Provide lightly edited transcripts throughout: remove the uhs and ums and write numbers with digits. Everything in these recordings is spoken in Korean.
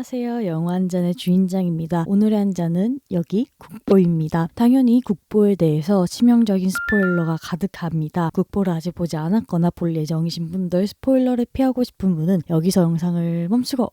안녕하세요. 영화 한 잔의 주인장입니다. 오늘의 한 잔은 여기 국보입니다. 당연히 국보에 대해서 치명적인 스포일러가 가득합니다. 국보를 아직 보지 않았거나 볼 예정이신 분들, 스포일러를 피하고 싶은 분은 여기서 영상을 멈추고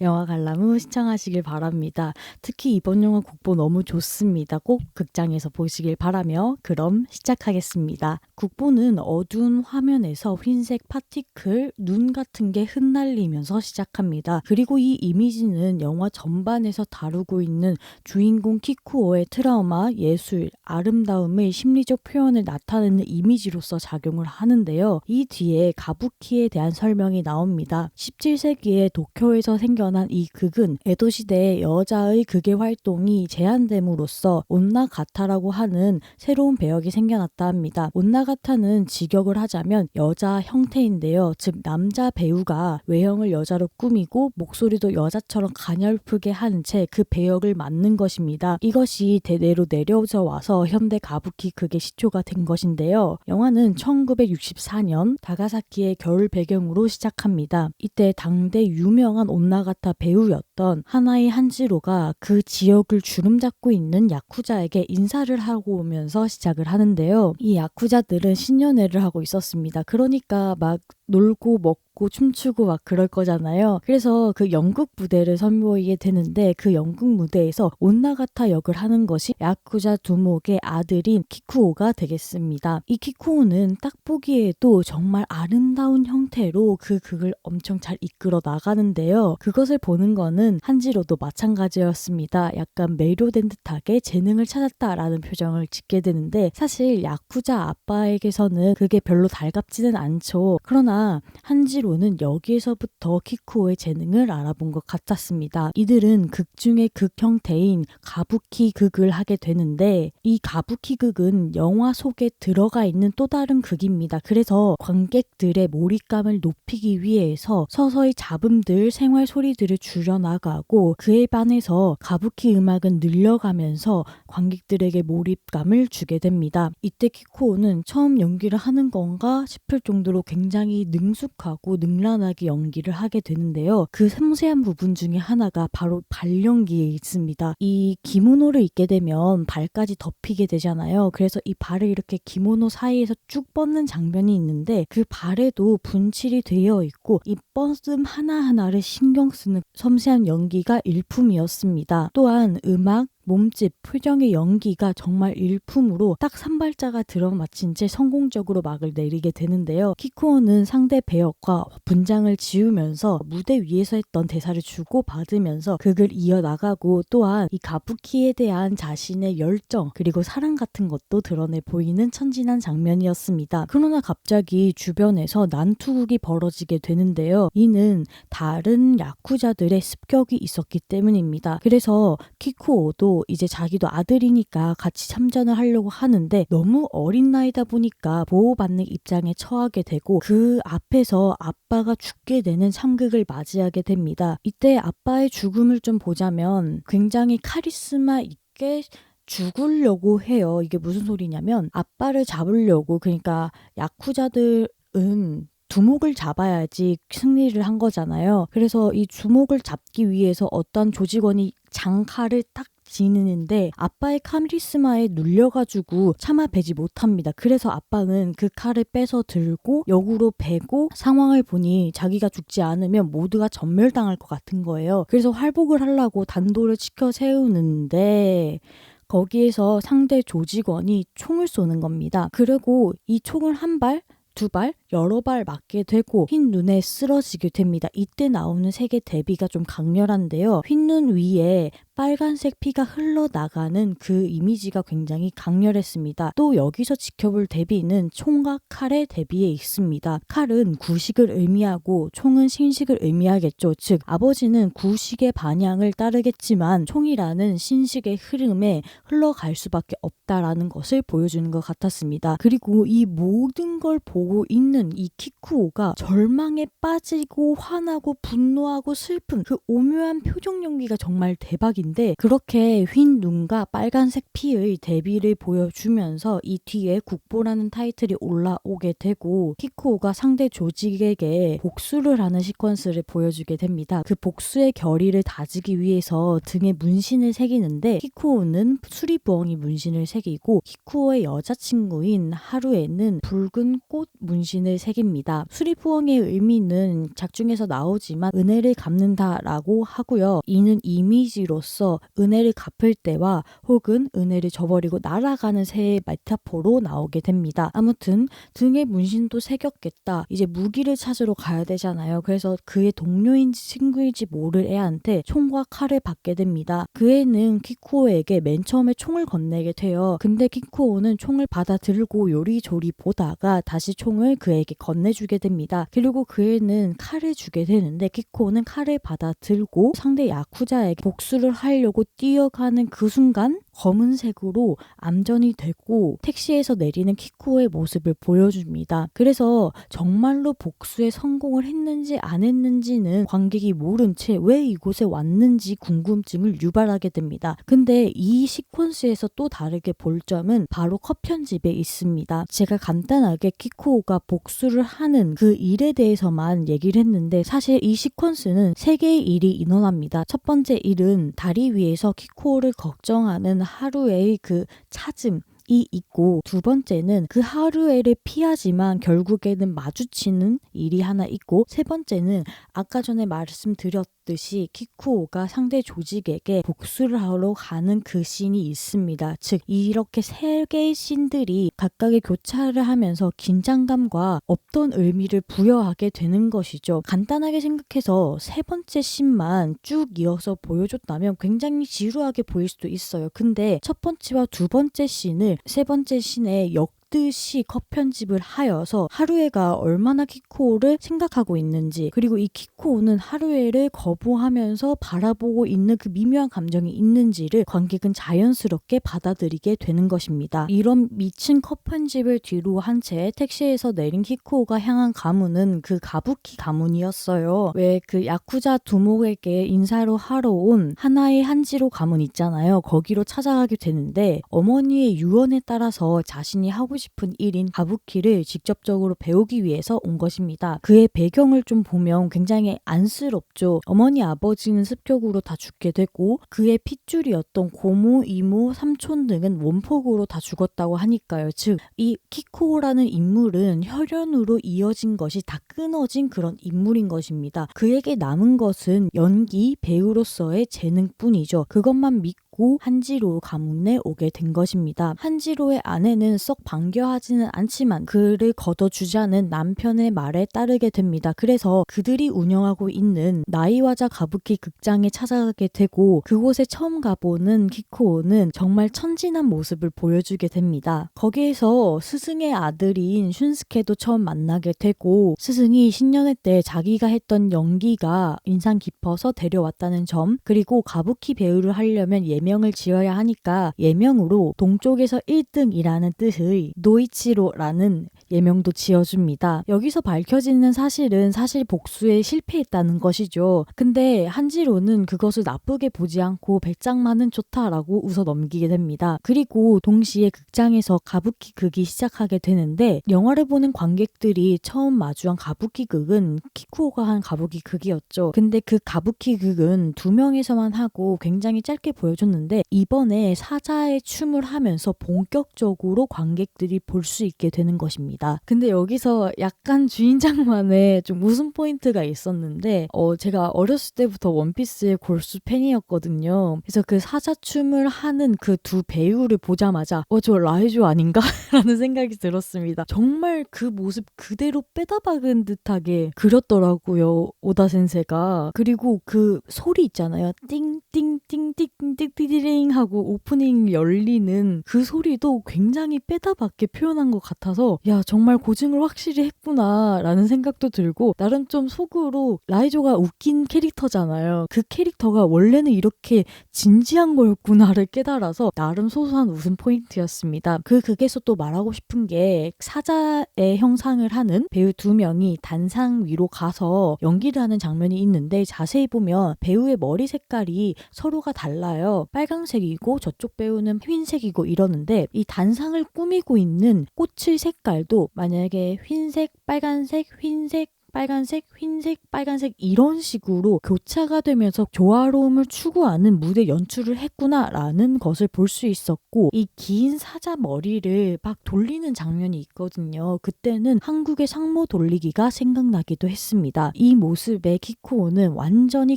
영화 관람 후 시청하시길 바랍니다. 특히 이번 영화 국보 너무 좋습니다. 꼭 극장에서 보시길 바라며 그럼 시작하겠습니다. 국보는 어두운 화면에서 흰색 파티클, 눈 같은 게 흩날리면서 시작합니다. 그리고 이 이미지는 영화 전반에서 다루고 있는 주인공 키쿠오의 트라우마, 예술, 아름다움의 심리적 표현을 나타내는 이미지로서 작용을 하는데요. 이 뒤에 가부키에 대한 설명이 나옵니다. 17세기에 도쿄에서 생겨난 이 극은 에도 시대의 여자의 극의 활동이 제한됨으로써 온나가타라고 하는 새로운 배역이 생겨났다 합니다. 온나가타는 직역을 하자면 여자 형태인데요. 즉 남자 배우가 외형을 여자로 꾸미고 목소리도 여자처럼 가냘프게 한 채 그 배역을 맡는 것입니다. 이것이 대대로 내려져 와서 현대 가부키 극의 시초가 된 것인데요. 영화는 1964년 다가사키의 겨울 배경으로 시작합니다. 이때 당대 유명한 온나가타 배우였던 하나이 한지로가 그 지역을 주름잡고 있는 야쿠자에게 인사를 하고 오면서 시작을 하는데요. 이 야쿠자들은 신년회를 하고 있었습니다. 그러니까 막 놀고 먹고 춤추고 막 그럴 거잖아요. 그래서 그 연극 무대를 선보이게 되는데 그 연극 무대에서 온나가타 역을 하는 것이 야쿠자 두목의 아들인 키쿠오가 되겠습니다. 이 키쿠오는 딱 보기에도 정말 아름다운 형태로 그 극을 엄청 잘 이끌어 나가는데요. 그것을 보는 거는 한지로도 마찬가지였습니다. 약간 매료된 듯하게 재능을 찾았다라는 표정을 짓게 되는데 사실 야쿠자 아빠에게서는 그게 별로 달갑지는 않죠. 그러나 한지로는 여기에서부터 키쿠오의 재능을 알아본 것 같았습니다. 이들은 극 중의 극 형태인 가부키 극을 하게 되는데 이 가부키 극은 영화 속에 들어가 있는 또 다른 극입니다. 그래서 관객들의 몰입감을 높이기 위해서 서서히 잡음들, 생활 소리들을 줄여나가고 그에 반해서 가부키 음악은 늘려가면서 관객들에게 몰입감을 주게 됩니다. 이때 키쿠오는 처음 연기를 하는 건가 싶을 정도로 굉장히 능숙하고 능란하게 연기를 하게 되는데요. 그 섬세한 부분 중에 하나가 바로 발연기에 있습니다. 이 기모노를 입게 되면 발까지 덮이게 되잖아요. 그래서 이 발을 이렇게 기모노 사이에서 쭉 뻗는 장면이 있는데 그 발에도 분칠이 되어 있고 이 뻗음 하나하나를 신경 쓰는 섬세한 연기가 일품이었습니다. 또한 음악, 몸짓, 표정의 연기가 정말 일품으로 딱 3발자가 들어맞힌 채 성공적으로 막을 내리게 되는데요. 키쿠오는 상대 배역과 분장을 지우면서 무대 위에서 했던 대사를 주고 받으면서 극을 이어나가고 또한 이 가부키에 대한 자신의 열정 그리고 사랑 같은 것도 드러내 보이는 천진한 장면이었습니다. 그러나 갑자기 주변에서 난투극이 벌어지게 되는데요. 이는 다른 야쿠자들의 습격이 있었기 때문입니다. 그래서 키쿠오도 이제 자기도 아들이니까 같이 참전을 하려고 하는데 너무 어린 나이다 보니까 보호받는 입장에 처하게 되고 그 앞에서 아빠가 죽게 되는 참극을 맞이하게 됩니다. 이때 아빠의 죽음을 좀 보자면 굉장히 카리스마 있게 죽으려고 해요. 이게 무슨 소리냐면 아빠를 잡으려고 그러니까 야쿠자들은 두목을 잡아야지 승리를 한 거잖아요. 그래서 이 두목을 잡기 위해서 어떤 조직원이 장칼을 딱 지니는데 아빠의 카리스마에 눌려가지고 차마 베지 못합니다. 그래서 아빠는 그 칼을 빼서 들고 역으로 베고 상황을 보니 자기가 죽지 않으면 모두가 전멸당할 것 같은 거예요. 그래서 활복을 하려고 단도를 치켜 세우는데 거기에서 상대 조직원이 총을 쏘는 겁니다. 그리고 이 총을 한 발, 두 발, 여러 발 맞게 되고 흰 눈에 쓰러지게 됩니다. 이때 나오는 색의 대비가 좀 강렬한데요. 흰 눈 위에 빨간색 피가 흘러나가는 그 이미지가 굉장히 강렬했습니다. 또 여기서 지켜볼 대비는 총과 칼의 대비에 있습니다. 칼은 구식을 의미하고 총은 신식을 의미하겠죠. 즉 아버지는 구식의 반향을 따르겠지만 총이라는 신식의 흐름에 흘러갈 수밖에 없다라는 것을 보여주는 것 같았습니다. 그리고 이 모든 걸 보고 있는 이 키쿠오가 절망에 빠지고 화나고 분노하고 슬픈 그 오묘한 표정 연기가 정말 대박인데 근데 그렇게 흰 눈과 빨간색 피의 대비를 보여주면서 이 뒤에 국보라는 타이틀이 올라오게 되고 키쿠오가 상대 조직에게 복수를 하는 시퀀스를 보여주게 됩니다. 그 복수의 결의를 다지기 위해서 등에 문신을 새기는데 키쿠오는 수리부엉이 문신을 새기고 키쿠오의 여자친구인 하루에는 붉은 꽃 문신을 새깁니다. 수리부엉이의 의미는 작중에서 나오지만 은혜를 갚는다라고 하고요. 이는 이미지로서 은혜를 갚을 때와 혹은 은혜를 저버리고 날아가는 새의 메타포로 나오게 됩니다. 아무튼 등에 문신도 새겼겠다. 이제 무기를 찾으러 가야 되잖아요. 그래서 그의 동료인지 친구인지 모를 애한테 총과 칼을 받게 됩니다. 그 애는 키쿠오에게 맨 처음에 총을 건네게 돼요. 근데 키쿠오는 총을 받아 들고 요리조리 보다가 다시 총을 그에게 건네주게 됩니다. 그리고 그 애는 칼을 주게 되는데 키쿠오는 칼을 받아 들고 상대 야쿠자에게 복수를 하려고 뛰어가는 그 순간 검은색으로 암전이 되고 택시에서 내리는 키쿠오의 모습을 보여줍니다. 그래서 정말로 복수에 성공을 했는지 안 했는지는 관객이 모른 채 왜 이곳에 왔는지 궁금증을 유발하게 됩니다. 근데 이 시퀀스에서 또 다르게 볼 점은 바로 컷 편집에 있습니다. 제가 간단하게 키쿠오가 복수를 하는 그 일에 대해서만 얘기를 했는데 사실 이 시퀀스는 3개의 일이 인원합니다. 첫 번째 일은 다리 위에서 키쿠오를 걱정하는 하루의 그 찾음 이 있고 두 번째는 그 하루에를 피하지만 결국에는 마주치는 일이 하나 있고 세 번째는 아까 전에 말씀드렸듯이 키쿠오가 상대 조직에게 복수를 하러 가는 그 씬이 있습니다. 즉 이렇게 3개의 씬들이 각각의 교차를 하면서 긴장감과 없던 의미를 부여하게 되는 것이죠. 간단하게 생각해서 세 번째 씬만 쭉 이어서 보여줬다면 굉장히 지루하게 보일 수도 있어요. 근데 첫 번째와 두 번째 씬을 세 번째 씬에 듯이 컷 편집을 하여서 하루에가 얼마나 키쿠오를 생각하고 있는지 그리고 이 키쿠오는 하루에를 거부하면서 바라보고 있는 그 미묘한 감정이 있는지를 관객은 자연스럽게 받아들이게 되는 것입니다. 이런 미친 컷 편집을 뒤로 한 채 택시에서 내린 키쿠오가 향한 가문은 그 가부키 가문이었어요. 왜 그 야쿠자 두목에게 인사로 하러 온 하나의 한지로 가문 있잖아요. 거기로 찾아가게 되는데 어머니의 유언에 따라서 자신이 하고 싶은 일인 가부키를 직접적으로 배우기 위해서 온 것입니다. 그의 배경을 좀 보면 굉장히 안쓰럽죠. 어머니 아버지는 습격으로 다 죽게 되고 그의 핏줄이었던 고모, 이모, 삼촌 등은 원폭으로 다 죽었다고 하니까요. 즉 이 키쿠오라는 인물은 혈연으로 이어진 것이 다 끊어진 그런 인물인 것입니다. 그에게 남은 것은 연기, 배우로서의 재능뿐이죠. 그것만 믿고 한지로 가문에 오게 된 것입니다. 한지로의 아내는 썩 반겨하지는 않지만 그를 걷어주자는 남편의 말에 따르게 됩니다. 그래서 그들이 운영하고 있는 나이와자 가부키 극장에 찾아가게 되고 그곳에 처음 가보는 키쿠오는 정말 천진한 모습을 보여주게 됩니다. 거기에서 스승의 아들인 슌스케도 처음 만나게 되고 스승이 신년회 때 자기가 했던 연기가 인상 깊어서 데려왔다는 점 그리고 가부키 배우를 하려면 예명을 지어야 하니까 예명으로 동쪽에서 1등이라는 뜻의 노이치로라는 예명도 지어줍니다. 여기서 밝혀지는 사실은 사실 복수에 실패했다는 것이죠. 근데 한지로는 그것을 나쁘게 보지 않고 배짱만은 좋다라고 웃어 넘기게 됩니다. 그리고 동시에 극장에서 가부키 극이 시작하게 되는데 영화를 보는 관객들이 처음 마주한 가부키 극은 키쿠오가 한 가부키 극이었죠. 근데 그 가부키 극은 2명에서만 하고 굉장히 짧게 보여줬는데 이번에 사자의 춤을 하면서 본격적으로 관객들이 볼 수 있게 되는 것입니다. 근데 여기서 약간 주인장만의 좀 웃음 포인트가 있었는데 제가 어렸을 때부터 원피스의 골수 팬이었거든요. 그래서 그 사자춤을 하는 그 두 배우를 보자마자 저 라이조 아닌가? 라는 생각이 들었습니다. 정말 그 모습 그대로 빼다 박은 듯하게 그렸더라고요. 오다 센세가. 그리고 그 소리 있잖아요. 띵띵띵띵띵띵띵 띠디링 하고 오프닝 열리는 그 소리도 굉장히 빼다밖에 표현한 것 같아서 야 정말 고증을 확실히 했구나 라는 생각도 들고 나름 좀 속으로 라이조가 웃긴 캐릭터잖아요. 그 캐릭터가 원래는 이렇게 진지한 거였구나를 깨달아서 나름 소소한 웃음 포인트였습니다. 극에서 또 말하고 싶은 게 사자의 형상을 하는 배우 2명이 단상 위로 가서 연기를 하는 장면이 있는데 자세히 보면 배우의 머리 색깔이 서로가 달라요. 빨강색이고 저쪽 배우는 흰색이고 이러는데 이 단상을 꾸미고 있는 꽃의 색깔도 만약에 흰색, 빨간색, 흰색, 빨간색, 흰색, 빨간색 이런 식으로 교차가 되면서 조화로움을 추구하는 무대 연출을 했구나라는 것을 볼 수 있었고 이 긴 사자 머리를 막 돌리는 장면이 있거든요. 그때는 한국의 상모 돌리기가 생각나기도 했습니다. 이 모습에 키쿠오는 완전히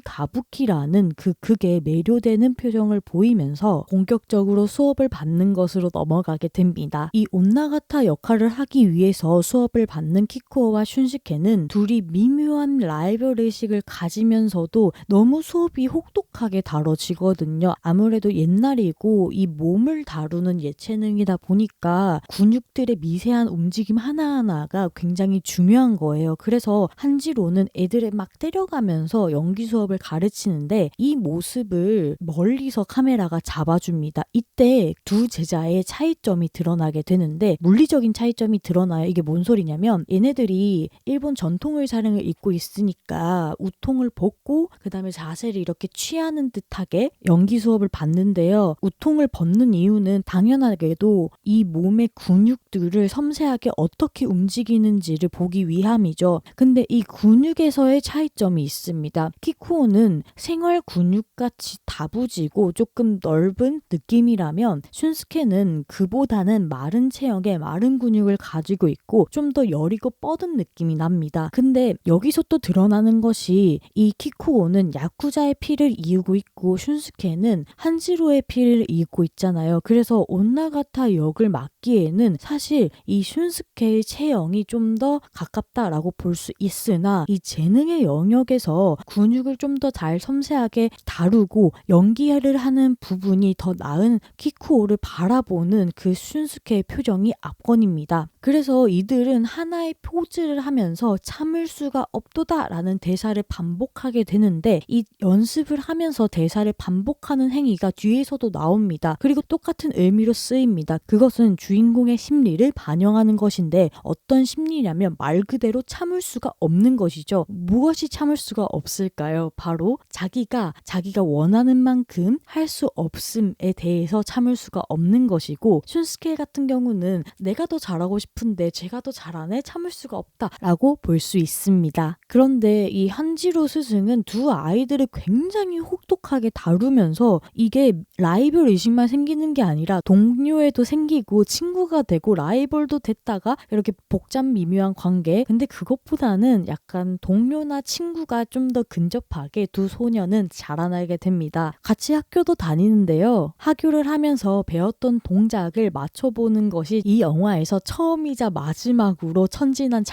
가부키라는 그 극에 매료되는 표정을 보이면서 본격적으로 수업을 받는 것으로 넘어가게 됩니다. 이 온나가타 역할을 하기 위해서 수업을 받는 키쿠오와 슌스케는 둘이 미묘한 라이벌 의식을 가지면서도 너무 수업이 혹독하게 다뤄지거든요. 아무래도 옛날이고 이 몸을 다루는 예체능이다 보니까 근육들의 미세한 움직임 하나하나가 굉장히 중요한 거예요. 그래서 한지로는 애들을 막 때려가면서 연기 수업을 가르치는데 이 모습을 멀리서 카메라가 잡아줍니다. 이때 두 제자의 차이점이 드러나게 되는데 물리적인 차이점이 드러나요. 이게 뭔 소리냐면 얘네들이 일본 전통 의사령을 입고 있으니까 우통을 벗고 그 다음에 자세를 이렇게 취하는 듯하게 연기 수업을 받는데요. 우통을 벗는 이유는 당연하게도 이 몸의 근육들을 섬세하게 어떻게 움직이는지를 보기 위함이죠. 근데 이 근육에서의 차이점이 있습니다. 키쿠오는 생활 근육같이 다부지고 조금 넓은 느낌이라면 슌스케는 그보다는 마른 체형의 마른 근육을 가지고 있고 좀 더 여리고 뻗은 느낌이 납니다. 근데 여기서 또 드러나는 것이 이 키쿠오는 야쿠자의 피를 이으고 있고 슌스케는 한지로의 피를 이고 있잖아요. 그래서 온나가타 역을 맡기에는 사실 이 슌스케의 체형이 좀 더 가깝다라고 볼 수 있으나 이 재능의 영역에서 근육을 좀 더 잘 섬세하게 다루고 연기를 하는 부분이 더 나은 키쿠오를 바라보는 그 슌스케의 표정이 압권입니다. 그래서 이들은 하나의 포즈를 하면서 참을 수가 없도다라는 대사를 반복하게 되는데 이 연습을 하면서 대사를 반복하는 행위가 뒤에서도 나옵니다. 그리고 똑같은 의미로 쓰입니다. 그것은 주인공의 심리를 반영하는 것인데 어떤 심리냐면 말 그대로 참을 수가 없는 것이죠. 무엇이 참을 수가 없을까요? 바로 자기가 원하는 만큼 할 수 없음에 대해서 참을 수가 없는 것이고 슌스케 같은 경우는 내가 더 잘하고 싶은데 제가 더 잘하네 참을 수가 없다라고 볼 수 있습니다. 그런데 이 한지로 스승은 두 아이들을 굉장히 혹독하게 다루면서 이게 라이벌 의식만 생기는 게 아니라 동료애도 생기고 친구가 되고 라이벌도 됐다가 이렇게 복잡 미묘한 관계. 근데 그것보다는 약간 동료나 친구가 좀 더 근접하게 두 소녀는 자라나게 됩니다. 같이 학교도 다니는데요. 하교를 하면서 배웠던 동작을 맞춰보는 것이 이 영화에서 처음이자 마지막으로 천진한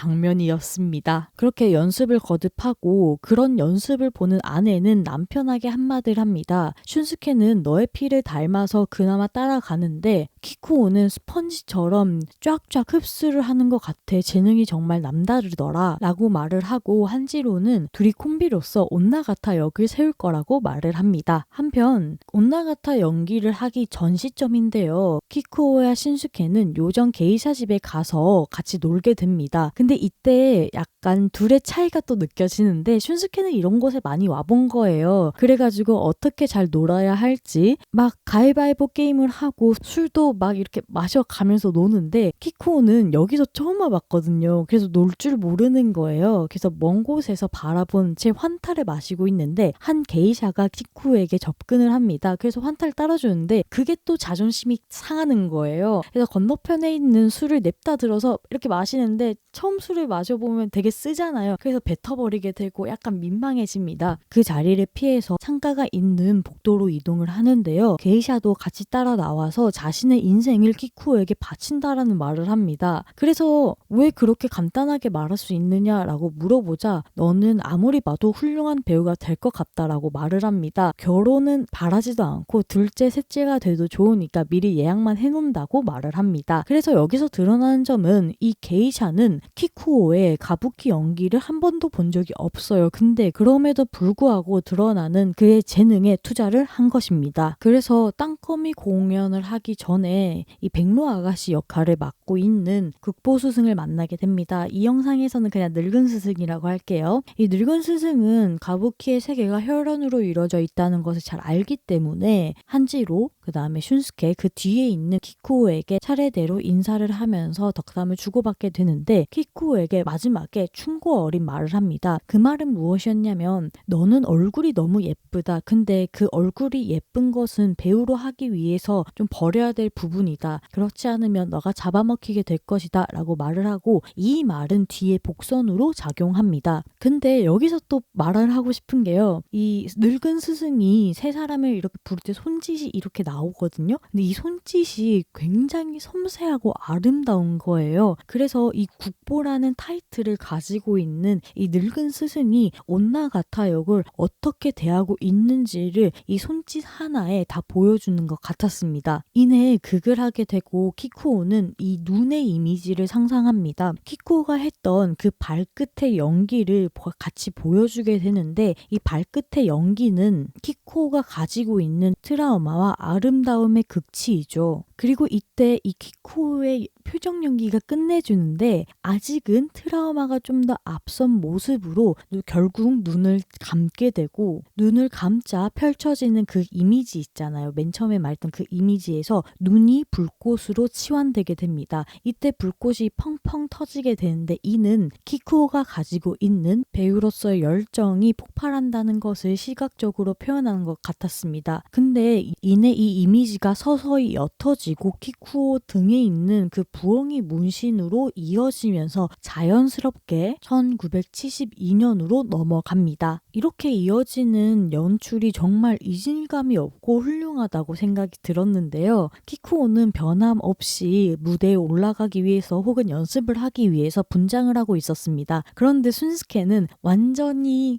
장면이었습니다. 그렇게 연습을 거듭하고 그런 연습을 보는 아내는 남편에게 한마디를 합니다. 슌스케는 너의 피를 닮아서 그나마 따라가는데 키쿠오는 스펀지처럼 쫙쫙 흡수를 하는 것 같아. 재능이 정말 남다르더라 라고 말을 하고 한지로는 둘이 콤비로서 온나가타 역을 세울 거라고 말을 합니다. 한편 온나가타 연기를 하기 전 시점인데요. 키쿠오와 신스케는 요정 게이샤 집에 가서 같이 놀게 됩니다. 근데 이때 약간 둘의 차이가 또 느껴지는데 슌스케는 이런 곳에 많이 와본 거예요. 그래가지고 어떻게 잘 놀아야 할지 막 가위바위보 게임을 하고 술도 막 이렇게 마셔가면서 노는데 키쿠오는 여기서 처음 와봤거든요. 그래서 놀 줄 모르는 거예요. 그래서 먼 곳에서 바라본 채 환타를 마시고 있는데 한 게이샤가 키쿠오에게 접근을 합니다. 그래서 환타를 따라주는데 그게 또 자존심이 상하는 거예요. 그래서 건너편에 있는 술을 냅다 들어서 이렇게 마시는데 처음 술을 마셔보면 되게 쓰잖아요. 그래서 뱉어버리게 되고 약간 민망해집니다. 그 자리를 피해서 창가가 있는 복도로 이동을 하는데요. 게이샤도 같이 따라 나와서 자신의 인생을 키쿠오에게 바친다라는 말을 합니다. 그래서 왜 그렇게 간단하게 말할 수 있느냐라고 물어보자 너는 아무리 봐도 훌륭한 배우가 될 것 같다라고 말을 합니다. 결혼은 바라지도 않고 둘째, 셋째가 돼도 좋으니까 미리 예약만 해놓는다고 말을 합니다. 그래서 여기서 드러나는 점은 이 게이샤는 키쿠오의 가부키 연기를 한 번도 본 적이 없어요. 근데 그럼에도 불구하고 드러나는 그의 재능에 투자를 한 것입니다. 그래서 땅거미 공연을 하기 전에 이 백로 아가씨 역할을 맡고 있는 국보 스승을 만나게 됩니다. 이 영상에서는 그냥 늙은 스승이라고 할게요. 이 늙은 스승은 가부키의 세계가 혈연으로 이루어져 있다는 것을 잘 알기 때문에 한지로 그 다음에 슌스케 그 뒤에 있는 키쿠오에게 차례대로 인사를 하면서 덕담을 주고받게 되는데 키쿠오에게 마지막에 충고 어린 말을 합니다. 그 말은 무엇이었냐면 너는 얼굴이 너무 예쁘다. 근데 그 얼굴이 예쁜 것은 배우로 하기 위해서 좀 버려야 될 부분이다. 그렇지 않으면 너가 잡아먹히게 될 것이다 라고 말을 하고 이 말은 뒤에 복선으로 작용합니다. 근데 여기서 또 말을 하고 싶은 게요. 이 늙은 스승이 세 사람을 이렇게 부를 때 손짓이 이렇게 나오거든요. 근데 이 손짓이 굉장히 섬세하고 아름다운 거예요. 그래서 이 국보라는 타이틀을 가지고 있는 이 늙은 스승이 온나가타 역을 어떻게 대하고 있는지를 이 손짓 하나에 다 보여주는 것 같았습니다. 이내 극을 하게 되고 키쿠오는 이 눈의 이미지를 상상합니다. 키쿠오가 했던 그 발끝의 연기를 같이 보여주게 되는데 이 발끝의 연기는 키쿠오가 가지고 있는 트라우마와 아름다움의 극치이죠. 그리고 이때 이 키쿠오의 표정 연기가 끝내주는데 아직은 트라우마가 좀 더 앞선 모습으로 결국 눈을 감게 되고 눈을 감자 펼쳐지는 그 이미지 있잖아요. 맨 처음에 말했던 그 이미지에서 눈이 불꽃으로 치환되게 됩니다. 이때 불꽃이 펑펑 터지게 되는데 이는 키쿠오가 가지고 있는 배우로서의 열정이 폭발한다는 것을 시각적으로 표현하는 것 같았습니다. 근데 이내 이 이미지가 서서히 옅어지고 키쿠오 등에 있는 그 부엉이 문신으로 이어지면서 자연스럽게 1972년으로 넘어갑니다. 이렇게 이어지는 연출이 정말 이질감이 없고 훌륭하다고 생각이 들었는데요. 키쿠오는 변함없이 무대에 올라가기 위해서 혹은 연습을 하기 위해서 분장을 하고 있었습니다. 그런데 순스케는 완전히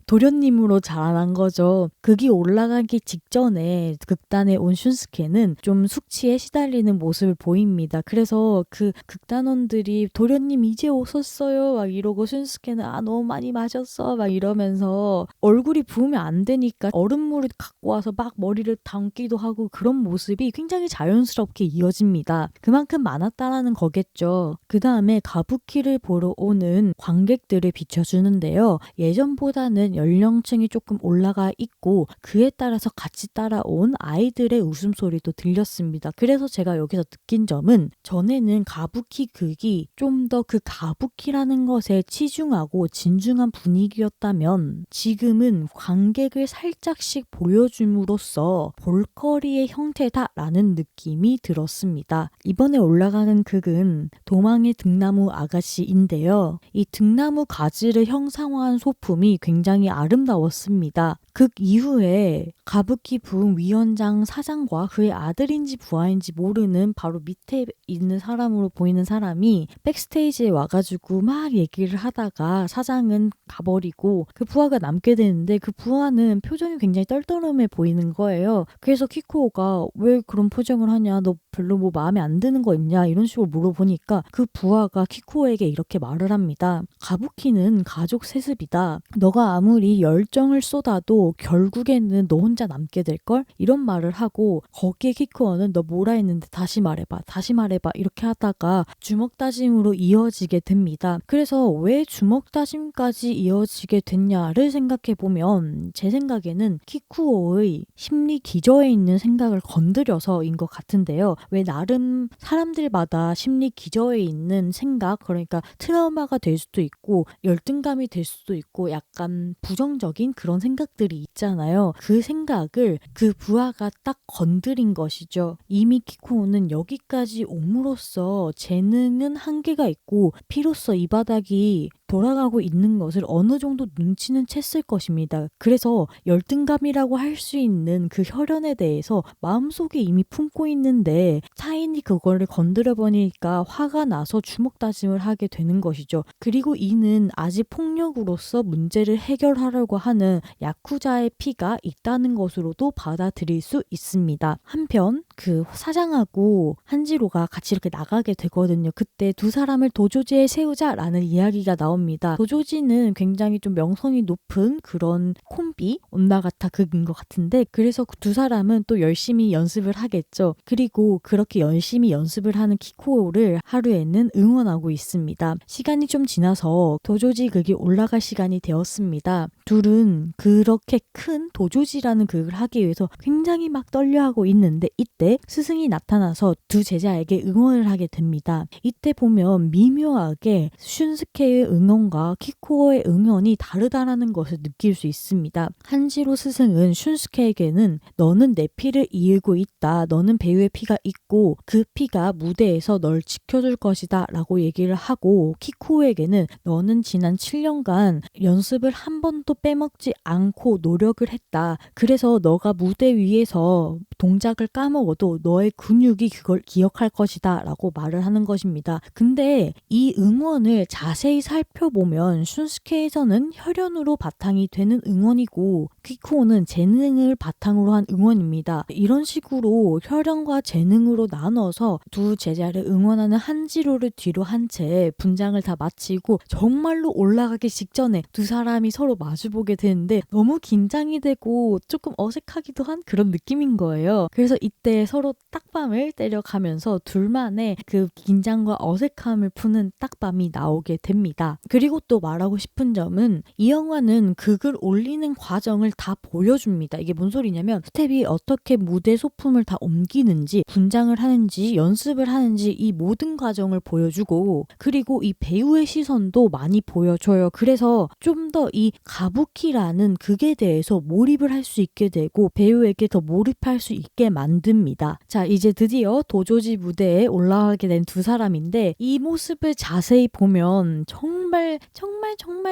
도련님으로 자라난 거죠. 극이 올라가기 직전에 극단에 온 슌스케는 좀 숙취에 시달리는 모습을 보입니다. 그래서 그 극단원들이 도련님 이제 오셨어요 막 이러고 슌스케는 너무 많이 마셨어 막 이러면서 얼굴이 부으면 안 되니까 얼음물을 갖고 와서 막 머리를 담기도 하고 그런 모습이 굉장히 자연스럽게 이어집니다. 그만큼 많았다라는 거겠죠. 그 다음에 가부키를 보러 오는 관객들을 비춰주는데요. 예전보다는 연령층이 조금 올라가 있고 그에 따라서 같이 따라온 아이들의 웃음소리도 들렸습니다. 그래서 제가 여기서 느낀 점은 전에는 가부키 극이 좀 더 그 가부키라는 것에 치중하고 진중한 분위기였다면 지금은 관객을 살짝씩 보여줌으로써 볼거리의 형태다라는 느낌이 들었습니다. 이번에 올라가는 극은 도망의 등나무 아가씨인데요. 이 등나무 가지를 형상화한 소품이 굉장히 아름다웠습니다. 극 이후에 가부키 부위원장 사장과 그의 아들인지 부하인지 모르는 바로 밑에 있는 사람으로 보이는 사람이 백스테이지에 와가지고 막 얘기를 하다가 사장은 가버리고 그 부하가 남게 되는데 그 부하는 표정이 굉장히 떨떠름해 보이는 거예요. 그래서 키쿠오가 왜 그런 표정을 하냐, 너 별로 뭐 마음에 안 드는 거 있냐 이런 식으로 물어보니까 그 부하가 키쿠오에게 이렇게 말을 합니다. 가부키는 가족 세습이다. 너가 아무리 열정을 쏟아도 결국에는 너 혼자 남게 될걸? 이런 말을 하고 거기에 키쿠오는 너 뭐라 했는데 다시 말해봐 이렇게 하다가 주먹 다짐으로 이어지게 됩니다. 그래서 왜 주먹 다짐까지 이어지게 됐냐를 생각해보면 제 생각에는 키쿠오의 심리 기저에 있는 생각을 건드려서인 것 같은데요. 왜 나름 사람들마다 심리 기저에 있는 생각, 그러니까 트라우마가 될 수도 있고 열등감이 될 수도 있고 약간 부정적인 그런 생각들이 생각들이 있잖아요. 그 생각을 그 부하가 딱 건드린 것이죠. 이미 키코는 여기까지 옴으로써 재능은 한계가 있고 피로써 이 바닥이 돌아가고 있는 것을 어느 정도 눈치는 챘을 것입니다. 그래서 열등감이라고 할 수 있는 그 혈연에 대해서 마음속에 이미 품고 있는데 타인이 그거를 건드려 버리니까 화가 나서 주먹 다짐을 하게 되는 것이죠. 그리고 이는 아직 폭력으로서 문제를 해결하려고 하는 야쿠자의 피가 있다는 것으로도 받아들일 수 있습니다. 한편 그 사장하고 한지로가 같이 이렇게 나가게 되거든요. 그때 두 사람을 도조지에 세우자라는 이야기가 나옵니다. 도조지는 굉장히 좀 명성이 높은 그런 콤비 온나가타 극인 것 같은데 그래서 그 두 사람은 또 열심히 연습을 하겠죠. 그리고 그렇게 열심히 연습을 하는 키코를 하루에는 응원하고 있습니다. 시간이 좀 지나서 도조지 극이 올라갈 시간이 되었습니다. 둘은 그렇게 큰 도조지라는 극을 하기 위해서 굉장히 막 떨려하고 있는데 이때 스승이 나타나서 두 제자에게 응원을 하게 됩니다. 이때 보면 미묘하게 슌스케의 응원과 키코의 응원이 다르다라는 것을 느낄 수 있습니다. 한지로 스승은 슌스케에게는 너는 내 피를 이을고 있다. 너는 배우의 피가 있고 그 피가 무대에서 널 지켜줄 것이다 라고 얘기를 하고 키코에게는 너는 지난 7년간 연습을 한 번도 빼먹지 않고 노력을 했다. 그래서 너가 무대 위에서 동작을 까먹어도 너의 근육이 그걸 기억할 것이다 라고 말을 하는 것입니다. 근데 이 응원을 자세히 살펴보면 슌스케에서는 혈연으로 바탕이 되는 응원이고 키코는 재능을 바탕으로 한 응원입니다. 이런 식으로 혈연과 재능으로 나눠서 두 제자를 응원하는 한지로를 뒤로 한 채 분장을 다 마치고 정말로 올라가기 직전에 두 사람이 서로 마주보게 되는데 너무 긴장이 되고 조금 어색하기도 한 그런 느낌인 거예요. 그래서 이때 서로 딱밤을 때려가면서 둘만의 그 긴장과 어색함을 푸는 딱밤이 나오게 됩니다. 그리고 또 말하고 싶은 점은 이 영화는 극을 올리는 과정을 다 보여줍니다. 이게 뭔 소리냐면 스텝이 어떻게 무대 소품을 다 옮기는지 분장을 하는지 연습을 하는지 이 모든 과정을 보여주고 그리고 이 배우의 시선도 많이 보여줘요. 그래서 좀 더 이 가부키라는 극에 대해서 몰입을 할 수 있게 되고 배우에게 더 몰입할 수 있게 만듭니다. 자, 이제 드디어 도조지 무대에 올라가게 된 두 사람인데 이 모습을 자세히 보면 정말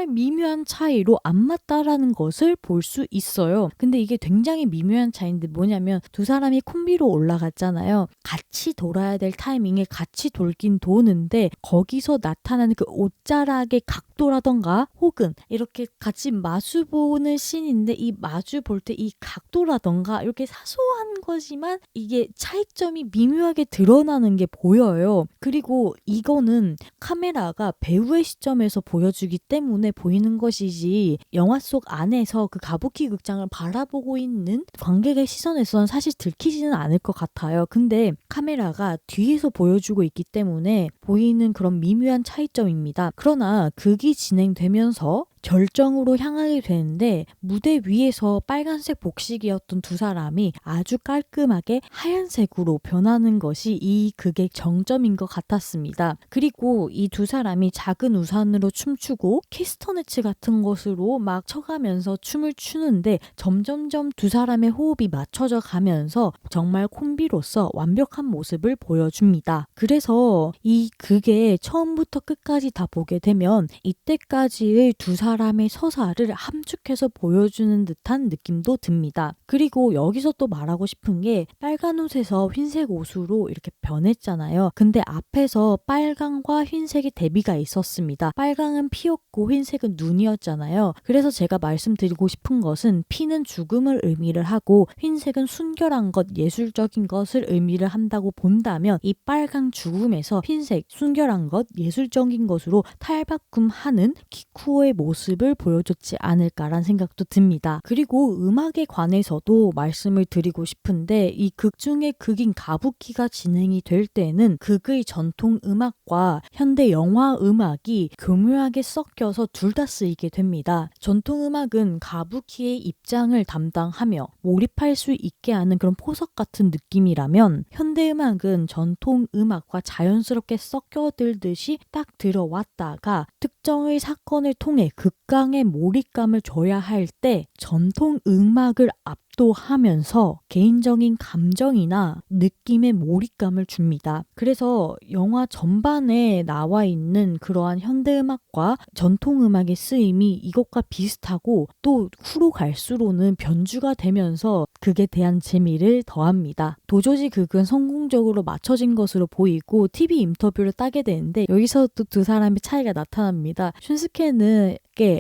미묘한 차이로 안 맞다라는 것을 볼 수 있어요. 근데 이게 굉장히 미묘한 차이인데 뭐냐면 두 사람이 콤비로 올라갔잖아요. 같이 돌아야 될 타이밍에 같이 돌긴 도는데 거기서 나타나는 그 옷자락의 각도라던가 혹은 이렇게 같이 마주보는 씬인데 이 마주 볼 때 이 각도라던가 이렇게 사소한 거지만 이게 차이점이 미묘하게 드러나는 게 보여요. 그리고 이거는 카메라가 배우의 시점에서 보여주기 때문에 보이는 것이지 영화 속 안에서 그 가부키 극장을 바라보고 있는 관객의 시선에서는 사실 들키지는 않을 것 같아요. 근데 카메라가 뒤에서 보여주고 있기 때문에 보이는 그런 미묘한 차이점입니다. 그러나 극이 진행되면서 절정으로 향하게 되는데 무대 위에서 빨간색 복식이었던 두 사람이 아주 깔끔하게 하얀색으로 변하는 것이 이 극의 정점인 것 같았습니다. 그리고 이 두 사람이 작은 우산으로 춤추고 캐스터네츠 같은 것으로 막 쳐가면서 춤을 추는데 점점점 두 사람의 호흡이 맞춰져 가면서 정말 콤비로서 완벽한 모습을 보여줍니다. 그래서 이 극의 처음부터 끝까지 다 보게 되면 이때까지의 두 사람의 서사를 함축해서 보여주는 듯한 느낌도 듭니다. 그리고 여기서 또 말하고 싶은 게 빨간 옷에서 흰색 옷으로 이렇게 변했잖아요. 근데 앞에서 빨강과 흰색의 대비가 있었습니다. 빨강은 피였고 흰색은 눈이었잖아요. 그래서 제가 말씀드리고 싶은 것은 피는 죽음을 의미를 하고 흰색은 순결한 것, 예술적인 것을 의미를 한다고 본다면 이 빨강 죽음에서 흰색, 순결한 것, 예술적인 것으로 탈바꿈하는 키쿠오의 모습을 보여줬지 않을까란 생각도 듭니다. 그리고 음악에 관해서도 말씀을 드리고 싶은데 이 극 중에 극인 가부키가 진행이 될 때는 극의 전통 음악과 현대 영화 음악이 교묘하게 섞여서 둘 다 쓰이게 됩니다. 전통 음악은 가부키의 입장을 담당하며 몰입할 수 있게 하는 그런 포석 같은 느낌이라면 현대 음악은 전통 음악과 자연스럽게 섞여들듯이 딱 들어왔다가 특정의 사건을 통해 극 극강의 몰입감을 줘야 할 때 전통 음악을 압도하면서 개인적인 감정이나 느낌의 몰입감을 줍니다. 그래서 영화 전반에 나와 있는 그러한 현대음악과 전통음악의 쓰임이 이것과 비슷하고 또 후로 갈수록은 변주가 되면서 극에 대한 재미를 더합니다. 도조지 극은 성공적으로 맞춰진 것으로 보이고 TV 인터뷰를 따게 되는데 여기서 또 두 사람의 차이가 나타납니다. 슌스케는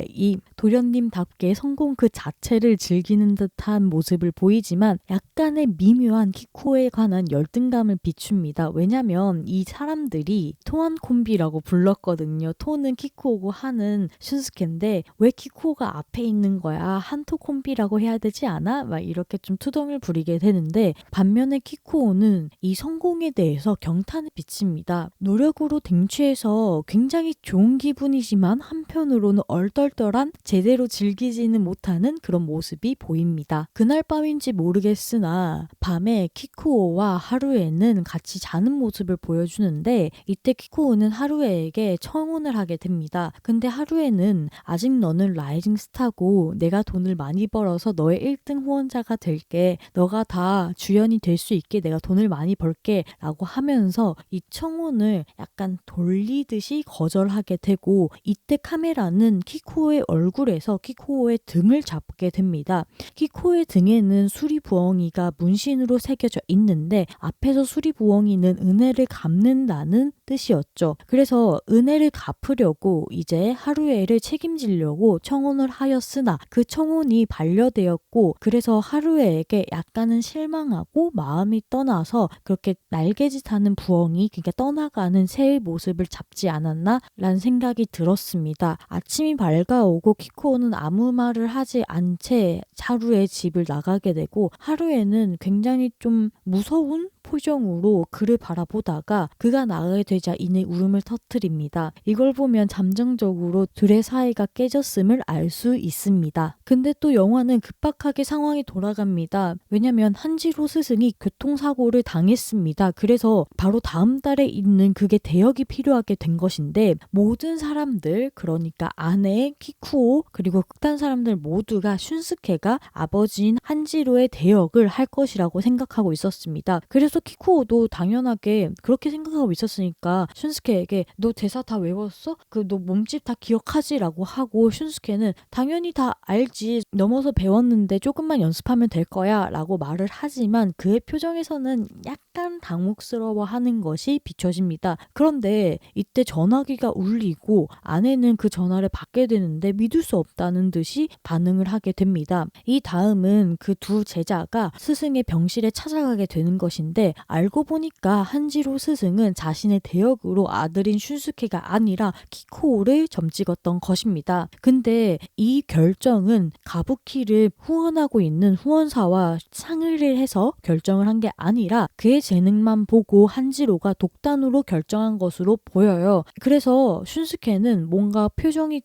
이 도련님답게 성공 그 자체를 즐기는 듯한 모습을 보이지만 약간의 미묘한 키코에 관한 열등감을 비춥니다. 왜냐면 이 사람들이 토한 콤비라고 불렀거든요. 토는 키코고 하는 슌스케인데 왜 키코가 앞에 있는 거야? 한토 콤비라고 해야 되지 않아? 막 이렇게 좀 투정을 부리게 되는데 반면에 키코는 이 성공에 대해서 경탄을 비칩니다. 노력으로 댕취해서 굉장히 좋은 기분이지만 한편으로는 얼떨떨한 제대로 즐기지는 못하는 그런 모습이 보입니다. 그날 밤인지 모르겠으나 밤에 키쿠오와 하루에는 같이 자는 모습을 보여주는데 이때 키쿠오는 하루에에게 청혼을 하게 됩니다. 근데 하루에는 아직 너는 라이징 스타고 내가 돈을 많이 벌어서 너의 1등 후원자가 될게. 너가 다 주연이 될 수 있게 내가 돈을 많이 벌게 라고 하면서 이 청혼을 약간 돌리듯이 거절하게 되고 이때 카메라는 키코의 얼굴에서 키코의 등을 잡게 됩니다. 키코의 등에는 수리부엉이가 문신으로 새겨져 있는데 앞에서 수리부엉이는 은혜를 갚는다는 뜻이었죠. 그래서 은혜를 갚으려고 이제 하루에를 책임지려고 청혼을 하였으나 그 청혼이 반려되었고 그래서 하루에에게 약간은 실망하고 마음이 떠나서 그렇게 날개짓하는 부엉이 그러니까 떠나가는 새의 모습을 잡지 않았나 라는 생각이 들었습니다. 아침이 밝아오고 키코는 아무 말을 하지 않은 채 하루의 집을 나가게 되고 하루에는 굉장히 좀 무서운 표정으로 그를 바라보다가 그가 나가게 되자 이내 울음을 터뜨립니다. 이걸 보면 잠정적으로 둘의 사이가 깨졌음을 알 수 있습니다. 근데 또 영화는 급박하게 상황이 돌아갑니다. 왜냐면 한지로 스승이 교통사고를 당했습니다. 그래서 바로 다음 달에 있는 그게 대역이 필요하게 된 것인데 모든 사람들 그러니까 아내 키쿠오 그리고 극단 사람들 모두가 슌스케가 아버지인 한지로의 대역을 할 것이라고 생각하고 있었습니다. 그래서 키쿠오도 당연하게 그렇게 생각하고 있었으니까 슌스케에게 너 대사 다 외웠어? 너 몸집 다 기억하지? 라고 하고 슌스케는 당연히 다 알지. 넘어서 배웠는데 조금만 연습하면 될 거야 라고 말을 하지만 그의 표정에서는 약간 당혹스러워하는 것이 비춰집니다. 그런데 이때 전화기가 울리고 아내는 그 전화를 받게 되는데 믿을 수 없다는 듯이 반응을 하게 됩니다. 이 다음은 그 두 제자가 스승의 병실에 찾아가게 되는 것인데 알고 보니까 한지로 스승은 자신의 대역으로 아들인 슌스케가 아니라 키코를 점찍었던 것입니다. 근데 이 결정은 가부키를 후원하고 있는 후원사와 상의를 해서 결정을 한 게 아니라 그의 재능만 보고 한지로가 독단으로 결정한 것으로 보여요. 그래서 슌스케는 뭔가 표정이